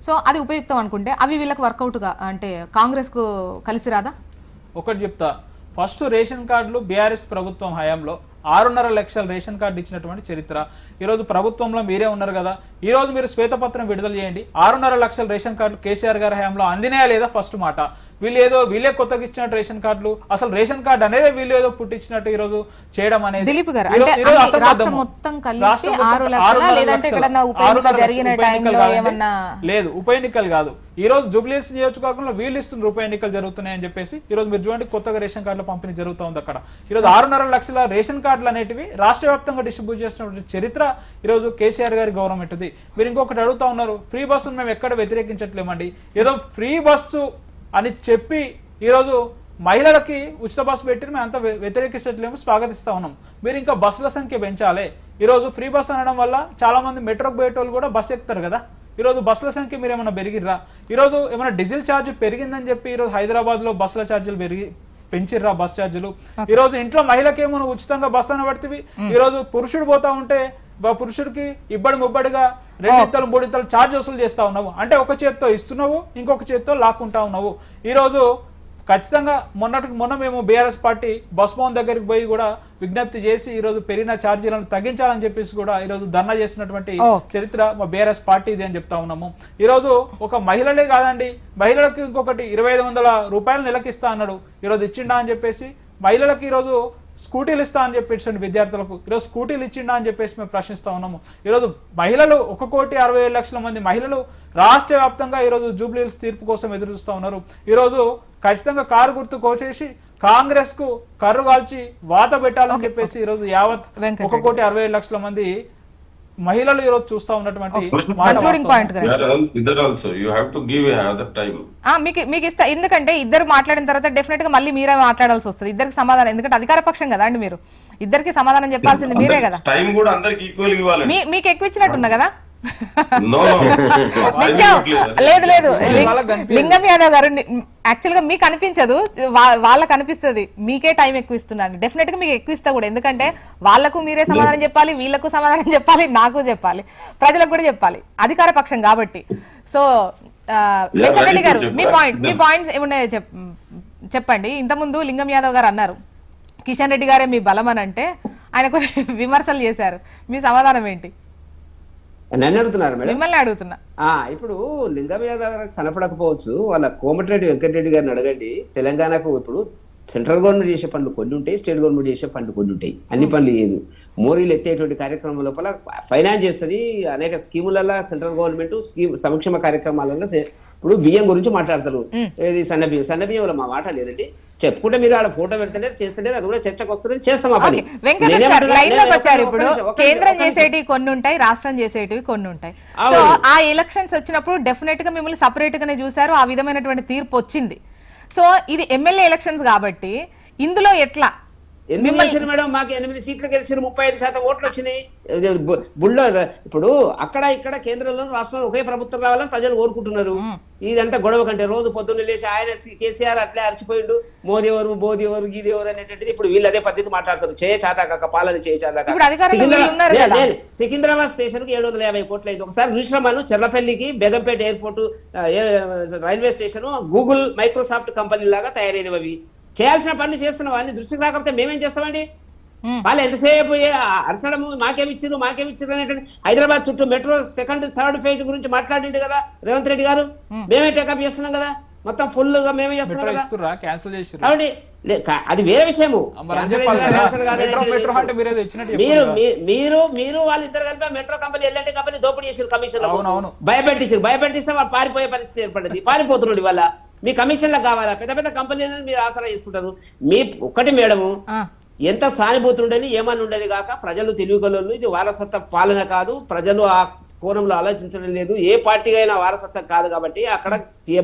సో అది ఉపయుక్తం అనుకుంటే అవి వీళ్ళకి వర్కౌట్గా అంటే కాంగ్రెస్కు కలిసి రాదా? ఒకటి చెప్తా, ఫస్ట్ రేషన్ కార్డులు బీఆర్ఎస్ ప్రభుత్వం హయాంలో 6.5 లక్షల రేషన్ కార్డు ఇచ్చినటువంటి చరిత్ర. ఈరోజు ప్రభుత్వంలో మీరే ఉన్నారు కదా, ఈరోజు మీరు శ్వేతపత్రం విడుదల చేయండి. 6.5 లక్షల రేషన్ కార్డులు కేసీఆర్ గారి హయాంలో అందినాయా లేదా? ఫస్ట్ మాట. వీళ్ళే కొత్తగా ఇచ్చినట్టు రేషన్ కార్డులు, అసలు రేషన్ కార్డు అనేది వీళ్ళు ఏదో పుట్టించినట్లు ఈరోజు చేయడం అనేది లేదు. ఉప ఎన్నికలు కాదు, ఈ రోజు జూబ్లీహిల్స్ నియోజకవర్గంలో వీళ్ళు ఇస్తున్న ఉప ఎన్నికలు జరుగుతున్నాయని చెప్పేసి ఈరోజు మీరు చూడండి కొత్తగా రేషన్ కార్డుల పంపిణీ జరుగుతూ ఉంది. అక్కడ ఈరోజు 6.5 లక్షల రేషన్ కార్డులు అనేటివి రాష్ట్ర వ్యాప్తంగా డిస్ట్రిబ్యూట్ చేసినటువంటి చరిత్ర ఈరోజు కేసీఆర్ గారి గవర్నమెంట్ ఉంది. మీరు ఇంకొకటి అడుగుతా ఉన్నారు, ఫ్రీ బస్సును మేము ఎక్కడ వ్యతిరేకించట్లేమండి. ఏదో ఫ్రీ బస్సు అని చెప్పి ఈరోజు మహిళలకి ఉచిత బస్సు పెట్టి మేము అంతా వ్యతిరేకించట్లేము, స్వాగతిస్తా ఉన్నాం. మీరు ఇంకా బస్సుల సంఖ్య పెంచాలి. ఈరోజు ఫ్రీ బస్ అనడం వల్ల చాలా మంది మెట్రోకి పోయేటోళ్ళు కూడా బస్సు ఎక్కుతారు కదా. ఈరోజు బస్సుల సంఖ్య మీరు ఏమైనా పెరిగిర్రా? ఈరోజు ఏమైనా డీజిల్ ఛార్జ్ పెరిగిందని చెప్పి ఈరోజు హైదరాబాద్ లో బస్సుల ఛార్జీలు పెంచిర్రా? బస్ ఛార్జీలు ఈ రోజు ఇంట్లో మహిళకేమో నువ్వు ఉచితంగా బస్సు అనబడితే, ఈ రోజు పురుషుడు పోతా ఉంటే పురుషుడికి ముబ్బడిగా 2 ఇత్తలు 3 ఇత్తలు ఛార్జ్ వసూలు చేస్తా ఉన్నావు. అంటే ఒక చేత్తో ఇస్తున్నావు, ఇంకొక చేత్తో లాక్కుంటా ఉన్నావు. ఈరోజు ఖచ్చితంగా మొన్న మేము బీఆర్ఎస్ పార్టీ బస్ భవన్ దగ్గరికి పోయి కూడా విజ్ఞప్తి చేసి ఈరోజు పెరిగిన ఛార్జీలను తగ్గించాలని చెప్పేసి కూడా ఈరోజు ధర్నా చేసినటువంటి చరిత్ర మా బీఆర్ఎస్ పార్టీది అని చెప్తా ఉన్నాము. ఈరోజు ఒక మహిళలే కాదండి, మహిళలకు ఇంకొకటి 2500 రూపాయలు నెలకిస్తా అన్నాడు. ఈరోజు ఇచ్చిండా అని చెప్పేసి మహిళలకు ఈరోజు స్కూటీలు ఇస్తా అని చెప్పేసి విద్యార్థులకు ఈరోజు స్కూటీలు ఇచ్చిండా అని చెప్పేసి మేము ప్రశ్నిస్తా ఉన్నాము. ఈరోజు మహిళలు 1,67,00,000 మంది మహిళలు రాష్ట్ర వ్యాప్తంగా ఈరోజు జూబ్లీహిల్స్ తీర్పు కోసం ఎదురు చూస్తూ ఉన్నారు. ఈరోజు ఖచ్చితంగా కారు గుర్తు కోసేసి కాంగ్రెస్ కు కర్రు కాల్చి వాత పెట్టాలని చెప్పేసి ఈరోజు యావత్ 1,67,00,000 మంది మహిళలు ఈరోజు చూస్తా ఉన్నటువంటి మీకు ఇస్తా. ఎందుకంటే ఇద్దరు మాట్లాడిన తర్వాత డెఫినెట్ గా మళ్ళీ మీరే మాట్లాడాల్సి వస్తుంది. ఇద్దరికి సమాధానం, ఎందుకంటే అధికార పక్షం కదా అండి, మీరు ఇద్దరికి సమాధానం చెప్పాల్సింది మీరే కదా. మీకు ఎక్కువ ఇచ్చినట్టున్నా కదా. లేదు లింగం యాదవ్ గారు, యాక్చువల్ గా మీకు అనిపించదు, వాళ్ళకి అనిపిస్తుంది మీకే టైం ఎక్కువ ఇస్తున్నాను. డెఫినెట్ గా మీకు ఎక్కువ ఇస్తా కూడా, ఎందుకంటే వాళ్ళకు మీరే సమాధానం చెప్పాలి, వీళ్ళకు సమాధానం చెప్పాలి, నాకు చెప్పాలి, ప్రజలకు కూడా చెప్పాలి, అధికార పక్షం కాబట్టి. సో వెంకటరెడ్డి గారు మీ పాయింట్స్ ఏమున్నాయో చెప్పండి. ఇంతకుముందు లింగం యాదవ్ గారు అన్నారు కిషన్ రెడ్డి గారే మీ బలం అని, అంటే ఆయన కొన్ని విమర్శలు చేశారు. మీ సమాధానం ఏంటి? నన్ను అడుగుతున్నారు మేడం? మిమ్మల్ని అడుగుతున్నా. ఇప్పుడు లింగం యాదవ్ కనపడకపోవచ్చు, వాళ్ళ కోమటిరెడ్డి వెంకటరెడ్డి గారిని అడగండి. తెలంగాణకు ఇప్పుడు సెంట్రల్ గవర్నమెంట్ చేసే పనులు కొన్ని ఉంటాయి, స్టేట్ గవర్నమెంట్ చేసే పనులు కొన్ని ఉంటాయి. అన్ని పనులు లేదు. మోరీలు ఎత్తేటువంటి కార్యక్రమం లోపల ఫైనాన్స్ చేస్తుంది. అనేక స్కీములలో సెంట్రల్ గవర్నమెంట్ సంక్షేమ కార్యక్రమాలలో ఇప్పుడు బియ్యం గురించి మాట్లాడతారు. ఏది సన్నబియ్యంలో మా మాట లేదండి. చెప్పుకుంటే మీరు ఆడ ఫోటో పెడతలేరు, చేస్తలేరు, అది కూడా చర్చకు వస్తుంది, చేస్తాం ఆ పని. ఇప్పుడు కేంద్రం చేసేటివి కొన్ని ఉంటాయి, రాష్ట్రం చేసేటివి కొన్ని ఉంటాయి. సో ఆ ఎలక్షన్స్ వచ్చినప్పుడు డెఫినెట్ గా మిమ్మల్ని సపరేట్ గానే చూసారు, ఆ విధమైనటువంటి తీర్పు వచ్చింది. సో ఇది ఎమ్మెల్యే ఎలక్షన్స్ కాబట్టి ఇందులో ఎట్లా ఎందుకు గెలిచారు మేడం? మాకు 8 సీట్లు గెలిచారు, 35% ఓట్లు వచ్చినాయి. బుల్లో ఇప్పుడు అక్కడ ఇక్కడ కేంద్రంలో రాష్ట్రంలో ఒకే ప్రభుత్వం రావాలని ప్రజలు కోరుకుంటున్నారు. ఇదంతా గొడవ కంటే రోజు పొద్దున్న లేచి ఆయన కేసీఆర్ అట్లే అరిచిపోయిండు, మోదీ ఎవరు బోదీ ఎవరు గీది ఎవరు అనేటువంటిది. ఇప్పుడు వీళ్ళు అదే పద్ధతి మాట్లాడతారు, చాతాక పాలన చాతాక. సికింద్రాబాద్ స్టేషన్ కి 750 కోట్లు అయింది. ఒకసారి చూసినామను చెర్లపల్లికి Begumpet airport railway station Google Microsoft company లాగా తయారైనవి. అవి చేయాల్సిన పనులు చేస్తున్నాం, అన్ని దృష్టికి రాకపోతే మేమేం చేస్తామండి? వాళ్ళు ఎంతసేపు అరచడము మాకేమిచ్చారు అనేటువంటి హైదరాబాద్ చుట్టూ మెట్రో 2nd, 3rd ఫేజ్ గురించి మాట్లాడింది కదా రేవంత్ రెడ్డి గారు. మేమే టేకప్ చేస్తున్నాం కదా, మొత్తం ఫుల్ గా మేమే చేస్తున్నాం కదా. కాబట్టి అది వేరే విషయము. మీరు వాళ్ళిద్దరు కలిపి మెట్రో కంపెనీ ఎల్ఎన్టీ కంపెనీ దోపిడీ చేసారు, కమిషన్ల కోసం భయపెట్టిస్తే వాళ్ళు పారిపోయే పరిస్థితి ఏర్పడింది. పారిపోతున్నాడు వల్ల మీ కమిషన్లకు కావాలా? పెద్ద పెద్ద కంపెనీలను మీరు ఆసరా చేసుకుంటారు. మీ ఒక్కటి మేడము ఎంత సానుభూతి ఉండేది ఏమని ఉండేది కాక ప్రజలు తెలివిగలరు. ఇది వారసత్వ పాలన కాదు, ప్రజలు ఆ కోణంలో ఆలోచించడం లేదు. ఏ పార్టీ అయినా వారసత్వం కాదు కాబట్టి అక్కడ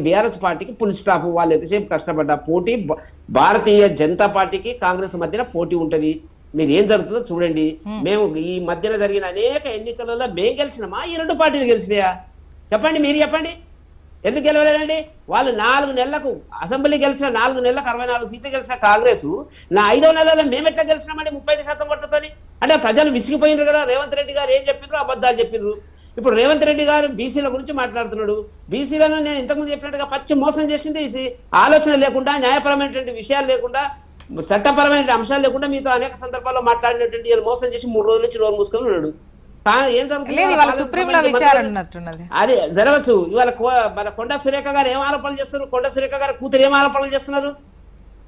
బీఆర్ఎస్ పార్టీకి ఫుల్ స్టాఫ్. వాళ్ళు ఎంతసేపు కష్టపడ్డ పోటీ భారతీయ జనతా పార్టీకి కాంగ్రెస్ మధ్యన పోటీ ఉంటది. మీరు ఏం జరుగుతుందో చూడండి. మేము ఈ మధ్యన జరిగిన అనేక ఎన్నికలలో మేము గెలిచినామా, ఈ 2 పార్టీలు గెలిచినాయా? చెప్పండి, మీరు చెప్పండి. ఎందుకు గెలవలేదండి? వాళ్ళు 4 నెలలకు అసెంబ్లీ గెలిచిన 4 నెలలకు 64 సీట్లు గెలిచిన కాంగ్రెస్ నా 5వ నెలలో మేము ఎట్లా గెలిచినామండి 35% ఓట్లతోని? అంటే ప్రజలు విసిగిపోయినారు కదా. రేవంత్ రెడ్డి గారు ఏం చెప్పినారు? అబద్ధాలు చెప్పినారు. ఇప్పుడు రేవంత్ రెడ్డి గారు బీసీల గురించి మాట్లాడుతున్నాడు. బీసీలను నేను ఇంతకుముందు చెప్పినట్టుగా పచ్చి మోసం చేసింది ఆలోచన లేకుండా, న్యాయపరమైనటువంటి విషయాలు లేకుండా, చట్టపరమైన అంశాలు లేకుండా మీతో అనేక సందర్భాల్లో మాట్లాడినటువంటి మోసం చేసి 3 రోజుల నుంచి నోరు మూసుకొని ఉన్నాడు. ఏం జరుగుతుంది? అది జరగచ్చు. ఇవాళ మన కొండా సురేఖ గారు ఏం ఆరోపణలు చేస్తున్నారు? కొండా సురేఖ గారు కూతురు ఏం ఆరోపణలు చేస్తున్నారు?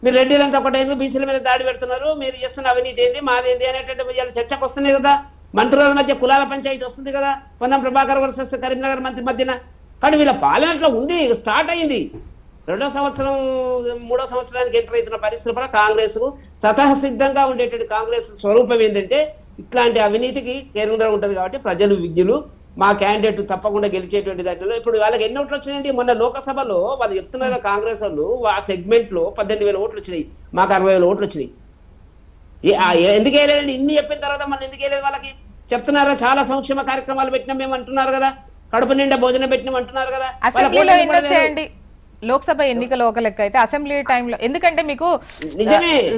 మీరు రెడ్డిలంతా ఒకటైనా బీసీల మీద దాడి పెడుతున్నారు, మీరు చేస్తున్న అవినీతి ఏంది మాదేంది అనేటువంటి చర్చకు వస్తున్నాయి కదా. మంత్రుల మధ్య కులాల పంచాయతీ వస్తుంది కదా, పొన్నం ప్రభాకర్ వర్సెస్ కరీంనగర్ మంత్రి మధ్యన. కానీ వీళ్ళ పాలనలో ఉంది, స్టార్ట్ అయింది. 2వ సంవత్సరం 3వ సంవత్సరానికి ఎంటర్ అవుతున్న పరిస్థితుల కాంగ్రెస్ స్వతఃసిద్ధంగా ఉండేటువంటి కాంగ్రెస్ స్వరూపం ఏంటంటే ఇట్లాంటి అవినీతికి కేంద్రం ఉంటుంది. కాబట్టి ప్రజలు విజ్ఞులు, మా క్యాండిడేట్ తప్పకుండా గెలిచేటువంటి దాంట్లో. ఇప్పుడు వాళ్ళకి ఎన్ని ఓట్లు వచ్చినాయండి? మొన్న లోకసభలో వాళ్ళు చెప్తున్నారు కాంగ్రెస్ వాళ్ళు ఆ సెగ్మెంట్ లో 18,000 ఓట్లు వచ్చినాయి, మాకు 60,000 ఓట్లు వచ్చినాయి. ఎందుకు వేయలేదండి? ఇన్ని చెప్పిన తర్వాత మన ఎందుకు వేయలేదు? వాళ్ళకి చెప్తున్నారా చాలా సంక్షేమ కార్యక్రమాలు పెట్టినాం మేము అంటున్నారు కదా, కడుపు నిండా భోజనం పెట్టినాం అంటున్నారు కదా. లోక్సభ ఎన్నికలు ఒక లెక్క అయితే అసెంబ్లీ టైంలో, ఎందుకంటే మీకు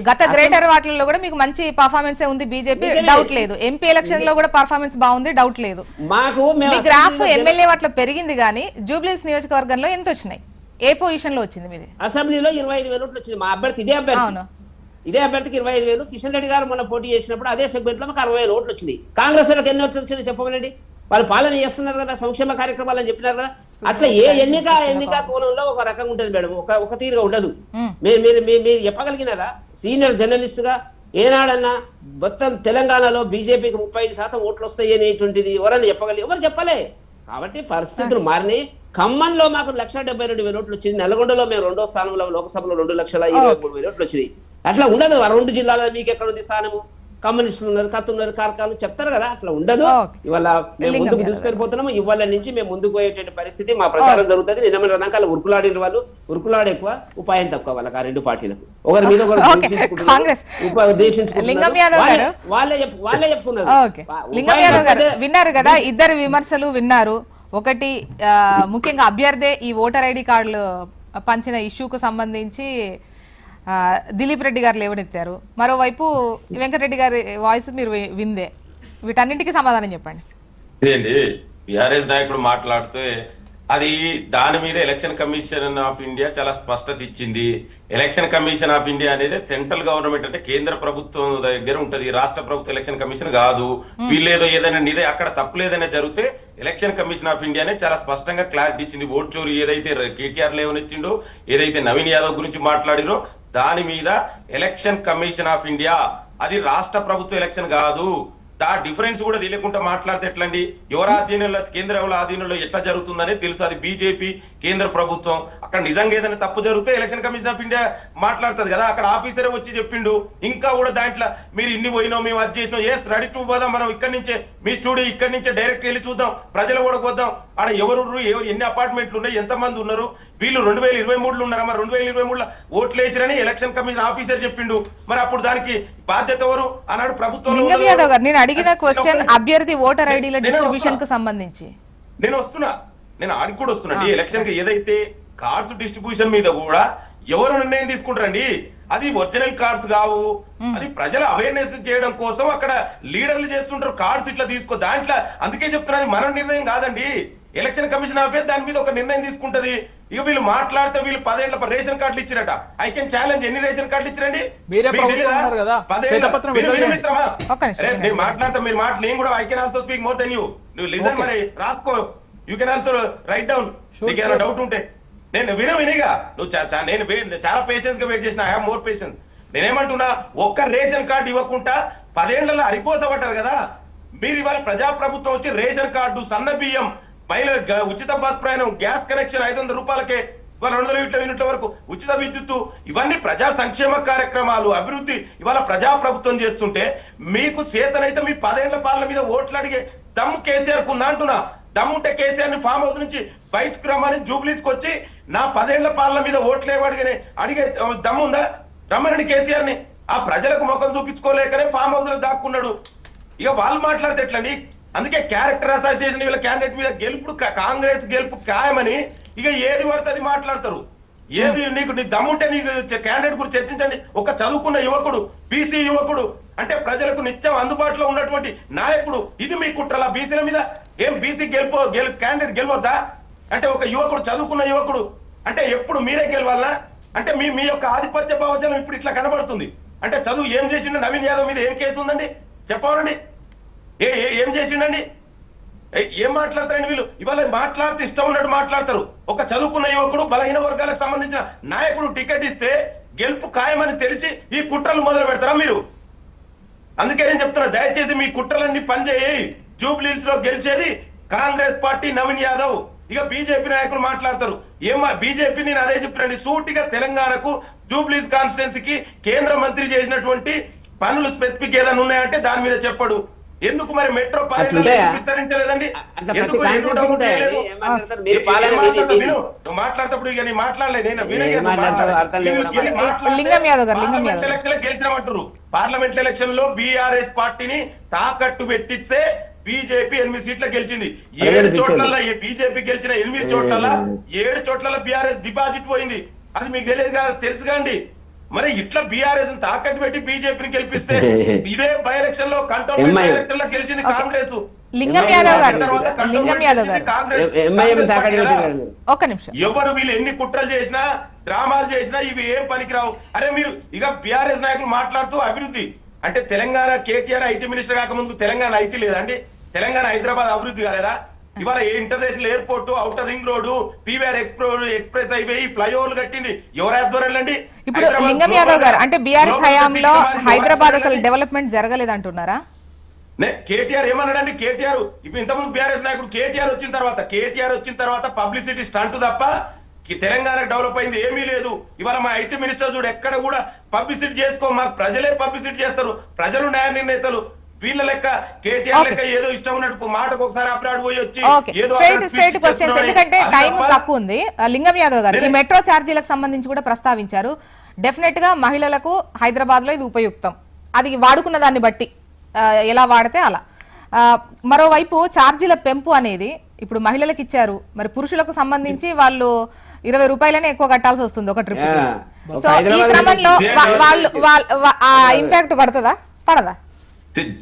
గత గ్రేటర్ వాటిల్లో కూడా మీకు మంచి పర్ఫార్మెన్స్ ఉంది బీజేపీ, డౌట్ లేదు. ఎంపీ ఎలక్షన్ లో కూడా పర్ఫార్మెన్స్ బాగుంది, డౌట్ లేదు. గ్రాఫ్ ఎమ్మెల్యే వాటిలో పెరిగింది కానీ జూబ్లీస్ నియోజకవర్గంలో ఎంత వచ్చినాయి? ఏ పొజిషన్ లో వచ్చింది మీది? అసెంబ్లీలో 25,000 ఓట్లు వచ్చింది. మా అభ్యర్థి ఇదే అభ్యర్థికి 25,000. కిషన్ రెడ్డి గారు మొన్న పోటీ చేసినప్పుడు అదే సెగ్మెంట్ లో మాకు 60,000 ఓట్లు వచ్చినాయి. కాంగ్రెస్ వాళ్ళకి ఎన్ని ఓట్లు వచ్చింది చెప్పమనండి. వాళ్ళు పాలన చేస్తున్నారు కదా, సంక్షేమ కార్యక్రమాలు అని చెప్పినారు కదా. అట్లా ఏ ఎన్నిక కోణంలో ఒక రకంగా ఉంటుంది మేడం, ఒక తీరుగా ఉండదు. మీరు చెప్పగలిగినారా? సీనియర్ జర్నలిస్ట్ గా ఏనాడన్నా మొత్తం తెలంగాణలో బీజేపీకి 35% ఓట్లు వస్తాయి అనేటువంటిది ఎవరన్నా ఎవరు చెప్పలే. కాబట్టి పరిస్థితులు మారినాయి. ఖమ్మంలో మాకు 1,72,000 ఓట్లు వచ్చింది. నల్గొండలో మేము 2వ స్థానంలో, లోక్సభలో 2,23,000 ఓట్లు వచ్చినాయి. అట్లా ఉండదు. 2 జిల్లాలో మీకు ఎక్కడ ఉంది స్థానము? కమ్యూనిస్టులు ఉన్నారు, కత్తున్నారు, కార్ఖానాలు చెప్తారు కదా, అట్లా ఉండదు. ఇవాళ మేము ముందుకు తీసుకెళ్ళిపోతున్నాము. ఇవాళ నుంచి మేము ముందుకు పోయేటువంటి పరిస్థితి మా ప్రచారం జరుగుతుంది. నిన్న రకాల ఉరుకులాడిన వాళ్ళు, ఉరుకులాడు ఎక్కువ, ఉపాయం తక్కువ వాళ్ళకి. ఆ 2 పార్టీలకు ఒకరి మీద ఒకరు వాళ్ళే చెప్పుకున్నారు. విన్నారు కదా, ఇద్దరు విమర్శలు విన్నారు. ఒకటి ముఖ్యంగా అభ్యర్థే ఈ ఓటర్ ఐడి కార్డులు పంచిన ఇష్యూకు సంబంధించి దిలీప్ రెడ్డి గారు లేవనెత్తారు. మరోవైపు వెంకటరెడ్డి గారి వాయిస్ మీరు విందే. వీటన్నింటికి సమాధానం చెప్పండి. ఇదేంటి బీఆర్ఎస్ నాయకుడు మాట్లాడితే అది దాని మీద ఎలక్షన్ కమిషన్ ఆఫ్ ఇండియా చాలా స్పష్టత ఇచ్చింది. ఎలక్షన్ కమిషన్ ఆఫ్ ఇండియా అనేది సెంట్రల్ గవర్నమెంట్ అంటే కేంద్ర ప్రభుత్వం దగ్గర ఉంటది, రాష్ట్ర ప్రభుత్వ ఎలక్షన్ కమిషన్ కాదు. వీళ్ళేదో ఏదైనా నిదే అక్కడ తప్పులు ఏదైనా జరిగితే ఎలక్షన్ కమిషన్ ఆఫ్ ఇండియానే చాలా స్పష్టంగా క్లారిటీ ఇచ్చింది. ఓట్ చోరీ ఏదైతే కేటీఆర్ లేవనెత్తిండో, ఏదైతే నవీన్ యాదవ్ గురించి మాట్లాడిరో దాని మీద ఎలక్షన్ కమిషన్ ఆఫ్ ఇండియా అది రాష్ట్ర ప్రభుత్వ ఎలక్షన్ కాదు. ఆ డిఫరెన్స్ కూడా తెలియకుండా మాట్లాడితే ఎట్లండి? ఎవరి ఆధీనంలో, కేంద్ర ఆధీనంలో ఎట్లా జరుగుతుందనే తెలుసు. అది బీజేపీ కేంద్ర ప్రభుత్వం. అక్కడ నిజంగా ఏదైనా తప్పు జరిగితే ఎలక్షన్ కమిషన్ ఆఫ్ ఇండియా మాట్లాడుతుంది కదా. అక్కడ ఆఫీసరే వచ్చి చెప్పిండు. ఇంకా కూడా దాంట్లో మీరు ఇన్ని పోయినాం, మేము అది చేసినాం, ఏ రెడీ టు పోదాం, మనం ఇక్కడి నుంచే మీ స్టూడియో ఇక్కడి నుంచే డైరెక్ట్ వెళ్ళి చూద్దాం, ప్రజలు కూడా పోద్దాం. ఆడ ఎవరు ఎన్ని అపార్ట్మెంట్లు ఉన్నాయి, ఎంతమంది ఉన్నారు, వీళ్ళు 2023లో ఉన్నారా, మరి 2023లో ఓట్లు వేసిరని ఎలక్షన్ కమిషన్ ఆఫీసర్ చెప్పిండు. మరి అప్పుడు దానికి బాధ్యత ఎవరు అన్నాడు? ప్రభుత్వం. లింగం యాదవ్ గారు, నేను అడిగిన క్వశ్చన్ అభ్యర్థి ఓటర్ ఐడీల డిస్ట్రిబ్యూషన్ కు సంబంధించి నేను ఆడికి కూడా వస్తున్నా. ఎలక్షన్ కి ఏదైతే కార్డ్స్ డిస్ట్రిబ్యూషన్ మీద కూడా ఎవరు నిర్ణయం తీసుకుంటారండి? అది ఒరిజినల్ కార్డ్స్ కావు, అది ప్రజల అవేర్నెస్ చేయడం కోసం అక్కడ లీడర్లు చేస్తుంటారు. కార్డ్స్ ఇట్లా తీసుకో దాంట్లో, అందుకే చెప్తున్నది మన నిర్ణయం కాదండి. ఎలక్షన్ కమిషన్ ఆఫ్ దాని మీద ఒక నిర్ణయం తీసుకుంటది. ఇక వీళ్ళు మాట్లాడితే వీళ్ళు 10 ఏళ్ల రేషన్ కార్డులు ఇచ్చిరట. ఐ కెన్ ఛాలెంజ్, ఎన్ని రేషన్ కార్డులు ఇచ్చిరండి? నేను మాట్లాడతా, మీరు మాట నేను కూడా I can also speak more than you. నువ్వు లిజన్, మరి రాసుకో, you can also right down. నీకు ఏమైనా డౌట్ ఉంటే నేను వినిగా నువ్వు నేను చాలా పేషెన్స్ గా వెయిట్ చేసిన. I have more patience. నేనేమంటున్నా, ఒక్క రేషన్ కార్డు ఇవ్వకుండా 10 ఏళ్లలో అరికోసపడ్డారు కదా మీరు. ఇవాళ ప్రజాప్రభుత్వం వచ్చి రేషన్ కార్డు, సన్న బియ్యం, మహిళ ఉచిత బస్ ప్రయాణం, గ్యాస్ కనెక్షన్ 500 రూపాయలకే, 200 యూనిట్ల వరకు ఉచిత విద్యుత్తు, ఇవన్నీ ప్రజా సంక్షేమ కార్యక్రమాలు, అభివృద్ధి ఇవాళ ప్రజాప్రభుత్వం చేస్తుంటే మీకు చేతనైతే మీ 10 ఏళ్ల పాలన మీద ఓట్లు అడిగే దమ్ము కేసీఆర్ కుందా అంటున్నా. దమ్ముంటే కేసీఆర్ ని ఫామ్ హౌస్ నుంచి బయటకు రమ్మని జూబ్లీస్కి వచ్చి నా 10 ఏళ్ల పాలన మీద ఓట్లు అడిగే దమ్ముందా? రమ్మని కేసీఆర్ ని. ఆ ప్రజలకు ముఖం చూపించుకోలేకనే ఫామ్ హౌస్ లో దాక్కున్నాడు. ఇక వాళ్ళు మాట్లాడితే ఎట్లండి? అందుకే క్యారెక్టర్ అసోసియేషన్ వీళ్ళ క్యాండిడేట్ మీద గెలుపు, కాంగ్రెస్ గెలుపు ఖాయమని ఇక ఏది పడితే అది మాట్లాడతారు. ఏది నీ దమ్ముంటే నీకు క్యాండిడేట్ గురించి చర్చించండి. ఒక చదువుకున్న యువకుడు, బీసీ యువకుడు, అంటే ప్రజలకు నిత్యం అందుబాటులో ఉన్నటువంటి నాయకుడు, ఇది మీ కుట్రలా బీసీల మీద? ఏం బీసీ క్యాండిడేట్ గెలవద్దా? అంటే ఒక యువకుడు, చదువుకున్న యువకుడు అంటే ఎప్పుడు మీరే గెలవాలనా? అంటే మీ యొక్క ఆధిపత్య భావజనం ఇప్పుడు ఇట్లా కనబడుతుంది. అంటే చదువు ఏం చేసిండు? నవీన్ యాదవ్ మీద ఏం కేసు ఉందండి? చెప్పవాలండి. ఏం చేసిండండి? ఏం మాట్లాడతారండి వీళ్ళు? ఇవాళ మాట్లాడితే ఇష్టం ఉన్నట్టు మాట్లాడతారు. ఒక చదువుకున్న యువకుడు, బలహీన వర్గాలకు సంబంధించిన నాయకుడు టికెట్ ఇస్తే గెలుపు ఖాయమని తెలిసి ఈ కుట్రలు మొదలు పెడతారా మీరు? అందుకే నేను చెప్తున్నా, దయచేసి మీ కుట్రలన్నీ పనిచేయి. జూబ్లీహిల్స్ లో గెలిచేది కాంగ్రెస్ పార్టీ, నవీన్ యాదవ్. ఇక బీజేపీ నాయకులు మాట్లాడతారు. బీజేపీ నేను అదే చెప్తున్నాండి, సూటిగా తెలంగాణకు జూబ్లీహిల్స్ కాన్స్టిట్యున్సీకి కేంద్ర మంత్రి చేసినటువంటి పనులు స్పెసిఫిక్ ఏదైనా ఉన్నాయంటే దాని మీద చెప్పడు. ఎందుకు మరి మెట్రో విస్తరించలేదండి? మాట్లాడేటప్పుడు ఇక నేను మాట్లాడలేదు. గెలిచినామంటారు. పార్లమెంట్ ఎలక్షన్ లో బీఆర్ఎస్ పార్టీని తాకట్టు పెట్టిస్తే బీజేపీ 8 సీట్ల గెలిచింది. 7 చోట్ల బీజేపీ గెలిచిన 8 చోట్ల 7 చోట్ల బీఆర్ఎస్ డిపాజిట్ పోయింది. అది మీకు తెలియదు కదా? తెలుసు కాండి. మరి ఇట్లా బీఆర్ఎస్ తాకట్టు పెట్టి బీజేపీని గెలిపిస్తే ఇదే బై ఎలక్షన్ లో కంట్రోల్ ఎలక్షన్ లో గెలిచింది కాంగ్రెస్. లింగం యాదవ్ గారు, ఒక్క నిమిషం. ఎవరు వీళ్ళు ఎన్ని కుట్రలు చేసినా, డ్రామాలు చేసినా ఇవి ఏం పనికిరావు. అరే మీరు ఇక బీఆర్ఎస్ నాయకులు మాట్లాడుతూ అభివృద్ధి అంటే తెలంగాణ, కేటీఆర్ ఐటీ మినిస్టర్ కాకముందు తెలంగాణ ఐటీ లేదండి? తెలంగాణ హైదరాబాద్ అభివృద్ధి కాలేదా? ఇవాళ international airport, outer ring road, PVR express highway, ఫ్లైఓవర్లు కట్టింది ఎవరు ఆధ్వర్యంలో అండి? ఇప్పుడు లింగం యాదవ్ గారు, అంటే బీఆర్ఎస్ హయాంలో హైదరాబాద్ అసలు డెవలప్మెంట్ జరగలేదు అంటున్నారా? కేటీఆర్ ఏమన్నాడండి? కేటీఆర్ ఇప్పుడు ఇంతకుముందు బీఆర్ఎస్ నాయకుడు కేటీఆర్ వచ్చిన తర్వాత పబ్లిసిటీ స్టంట్ తప్ప తెలంగాణ డెవలప్ అయింది ఏమీ లేదు. ఇవాళ మా ఐటీ మినిస్టర్ చూడు ఎక్కడ కూడా పబ్లిసిటీ చేసుకో, మా ప్రజలే పబ్లిసిటీ చేస్తారు. ప్రజలు న్యాయ నిర్ణేతలు. వీళ్ళ లెక్క కేటీఆర్ లెక్క ఏదో ఇష్టం ఉన్నట్టు మాటకు ఒకసారి అప్రాడ్ పోయి వచ్చి స్ట్రైట్ క్వశ్చన్స్, ఎందుకంటే టైం తక్కువ ఉంది. లింగం యాదవ్ గారు, ఈ మెట్రో ఛార్జీలకు సంబంధించి కూడా ప్రస్తావించారు. డెఫినెట్ గా మహిళలకు హైదరాబాద్ లో ఇది ఉపయుక్తం, అది వాడుకున్న దాన్ని బట్టి ఎలా వాడితే అలా. మరోవైపు ఛార్జీల పెంపు అనేది ఇప్పుడు మహిళలకు ఇచ్చారు, మరి పురుషులకు సంబంధించి వాళ్ళు 20 రూపాయలనే ఎక్కువ కట్టాల్సి వస్తుంది ఒక ట్రిప్. సో ఈ క్రమంలో వాళ్ళు ఇంపాక్ట్ పడదా?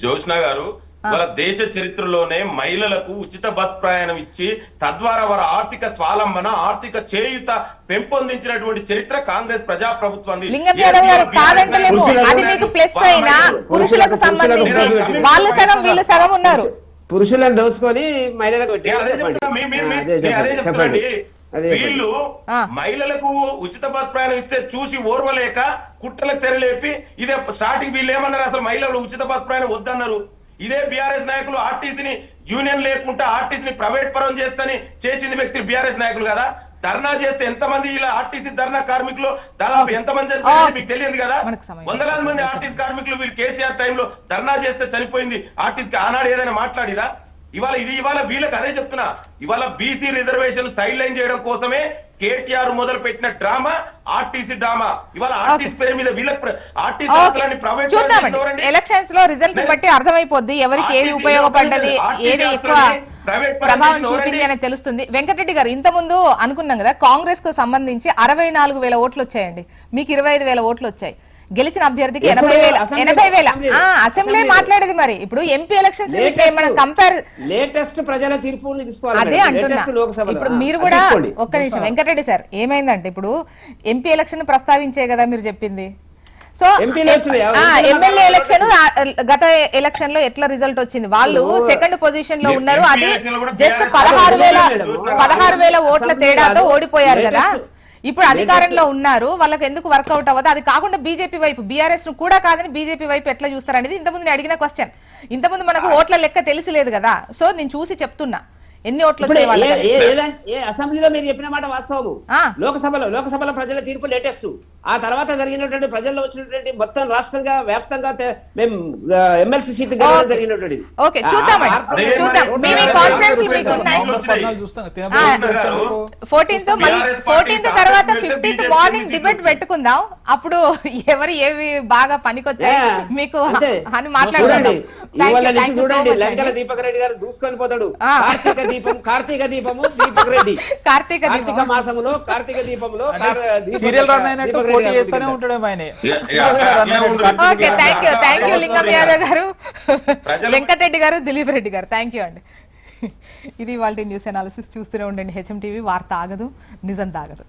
జోష్నా గారు, ఇవాళ దేశ చరిత్రలోనే మహిళలకు ఉచిత బస్ ప్రయాణం ఇచ్చి తద్వారా వారి ఆర్థిక స్వాలంబన ఆర్థిక చేయూత పెంపొందించినటువంటి చరిత్ర కాంగ్రెస్ ప్రజాప్రభుత్వాన్ని. లింగం యాదవ్ గారు కాదంటలేము, అది మీకు ప్లస్ అయినా పురుషులకు సంబంధించి వాళ్ళు సగం వీళ్ళు సగం ఉన్నారు. పురుషులను దోసుకొని మహిళలకు వీళ్ళు మహిళలకు ఉచిత బస్ ప్రయాణం ఇస్తే చూసి ఓర్వలేక కుట్రలకు తెరలేపి ఇదే స్టార్టింగ్ వీళ్ళు ఏమన్నారు, అసలు మహిళలు ఉచిత బస్ ప్రయాణం వద్దన్నారు. ఇదే బీఆర్ఎస్ నాయకులు ఆర్టీసీని యూనియన్ లేకుండా ఆర్టీసీని ప్రైవేట్ పరం చేస్తని చేసింది వ్యక్తులు బీఆర్ఎస్ నాయకులు కదా. ధర్నా చేస్తే ఎంతమంది ఇలా ఆర్టీసీ ధర్నా కార్మికులు దాదాపు ఎంతమంది చనిపోయింది మీకు తెలియదు కదా. వందలాది మంది ఆర్టీసీ కార్మికులు వీళ్ళు కేసీఆర్ టైంలో ధర్నా చేస్తే చనిపోయింది. ఆర్టీసీకి ఆనాడు ఏదైనా మాట్లాడిరా? ఇవాళ వీళ్ళకి అదే చెప్తున్నా. ఇవాళ బీసీ రిజర్వేషన్ సైడ్ లైన్ చేయడం కోసమే కేటీఆర్ మొదలు పెట్టిన డ్రామా ఆర్టీసీ డ్రామా. ఇవాళ ఆర్టీసీ పేరు మీద వీళ్ళకి ఆర్టీసీ ఎలక్షన్స్ లో రిజల్ట్ బట్టి అర్థమైపోద్ది ఎవరికి ఏది ఉపయోగపడ్డది, ఏది ఎక్కువ ప్రభావం చూపింది అని తెలుస్తుంది. వెంకటరెడ్డి గారు, ఇంత ముందు అనుకున్నాం కదా కాంగ్రెస్ కు సంబంధించి 64,000 ఓట్లు వచ్చాయండి, మీకు 25,000 ఓట్లు వచ్చాయి. గెలిచిన అభ్యర్థికి 80,000 అసెంబ్లీ మాట్లాడేది. మరి ఇప్పుడు ఎంపీ ఎలక్షన్స్ మనం కంపేర్ లేటెస్ట్ ప్రజల తీర్పుని తీసుకోవాలి. అదే అంటున్నా. ఇప్పుడు మీరు కూడా ఒక్క నిమిషం వెంకటరెడ్డి సార్, ఏమైందంటే ఇప్పుడు ఎంపీ ఎలక్షన్ ప్రస్తావించే కదా మీరు చెప్పింది. సో ఎమ్మెల్యే ఎలక్షన్ గత ఎలక్షన్ లో ఎట్లా రిజల్ట్ వచ్చింది, వాళ్ళు సెకండ్ పొజిషన్ లో ఉన్నారు. అది జస్ట్ 16,000 ఓట్ల తేడాతో ఓడిపోయారు కదా. ఇప్పుడు అధికారంలో ఉన్నారు, వాళ్ళకి ఎందుకు వర్కౌట్ అవ్వదు? అది కాకుండా బీజేపీ వైపు, బీఆర్ఎస్ ను కూడా కాదని బీజేపీ వైపు ఎట్లా చూస్తారు అనేది ఇంతకుముందు అడిగిన క్వశ్చన్. ఇంతకుముందు మనకు ఓట్ల లెక్క తెలిసిలేదు కదా, సో నేను చూసి చెప్తున్నా ఎన్ని ఓట్లు అసెంబ్లీలో మీరు చెప్పిన మాట వాస్తవము. లోకసభలో ప్రజల తీర్పు లేటెస్ట్. ఆ తర్వాత జరిగినటువంటి ప్రజల్లో వచ్చినటువంటి మొత్తం రాష్ట్రంగా వ్యాప్తంగా మేము ఎమ్మెల్సీ సీట్లు గెలవడం జరిగినటువంటి. ఓకే, చూద్దామండి, చూద్దాం. 14th తర్వాత 15th మార్నింగ్ డిబేట్ పెట్టుకుందాం. అప్పుడు ఎవరు ఏవి బాగా పనికొచ్చాయి మీకు అని మాట్లాడుకుందాం. చూడండి, లంకల దీపక్ రెడ్డి గారు దూసుకొని పోతాడు. కార్తీక దీపము దీపక్ రెడ్డి కార్తీక మాసములో కార్తీక దీపంలో ఓకే, థ్యాంక్ యూ లింగం యాదవ్ గారు, వెంకటరెడ్డి గారు, దిలీప్ రెడ్డి గారు, థ్యాంక్ యూ అండి. ఇది వాళ్ళ న్యూస్ అనాలిసిస్. చూస్తూనే ఉండండి హెచ్ఎం టీవీ. వార్త ఆగదు, నిజం తాగదు.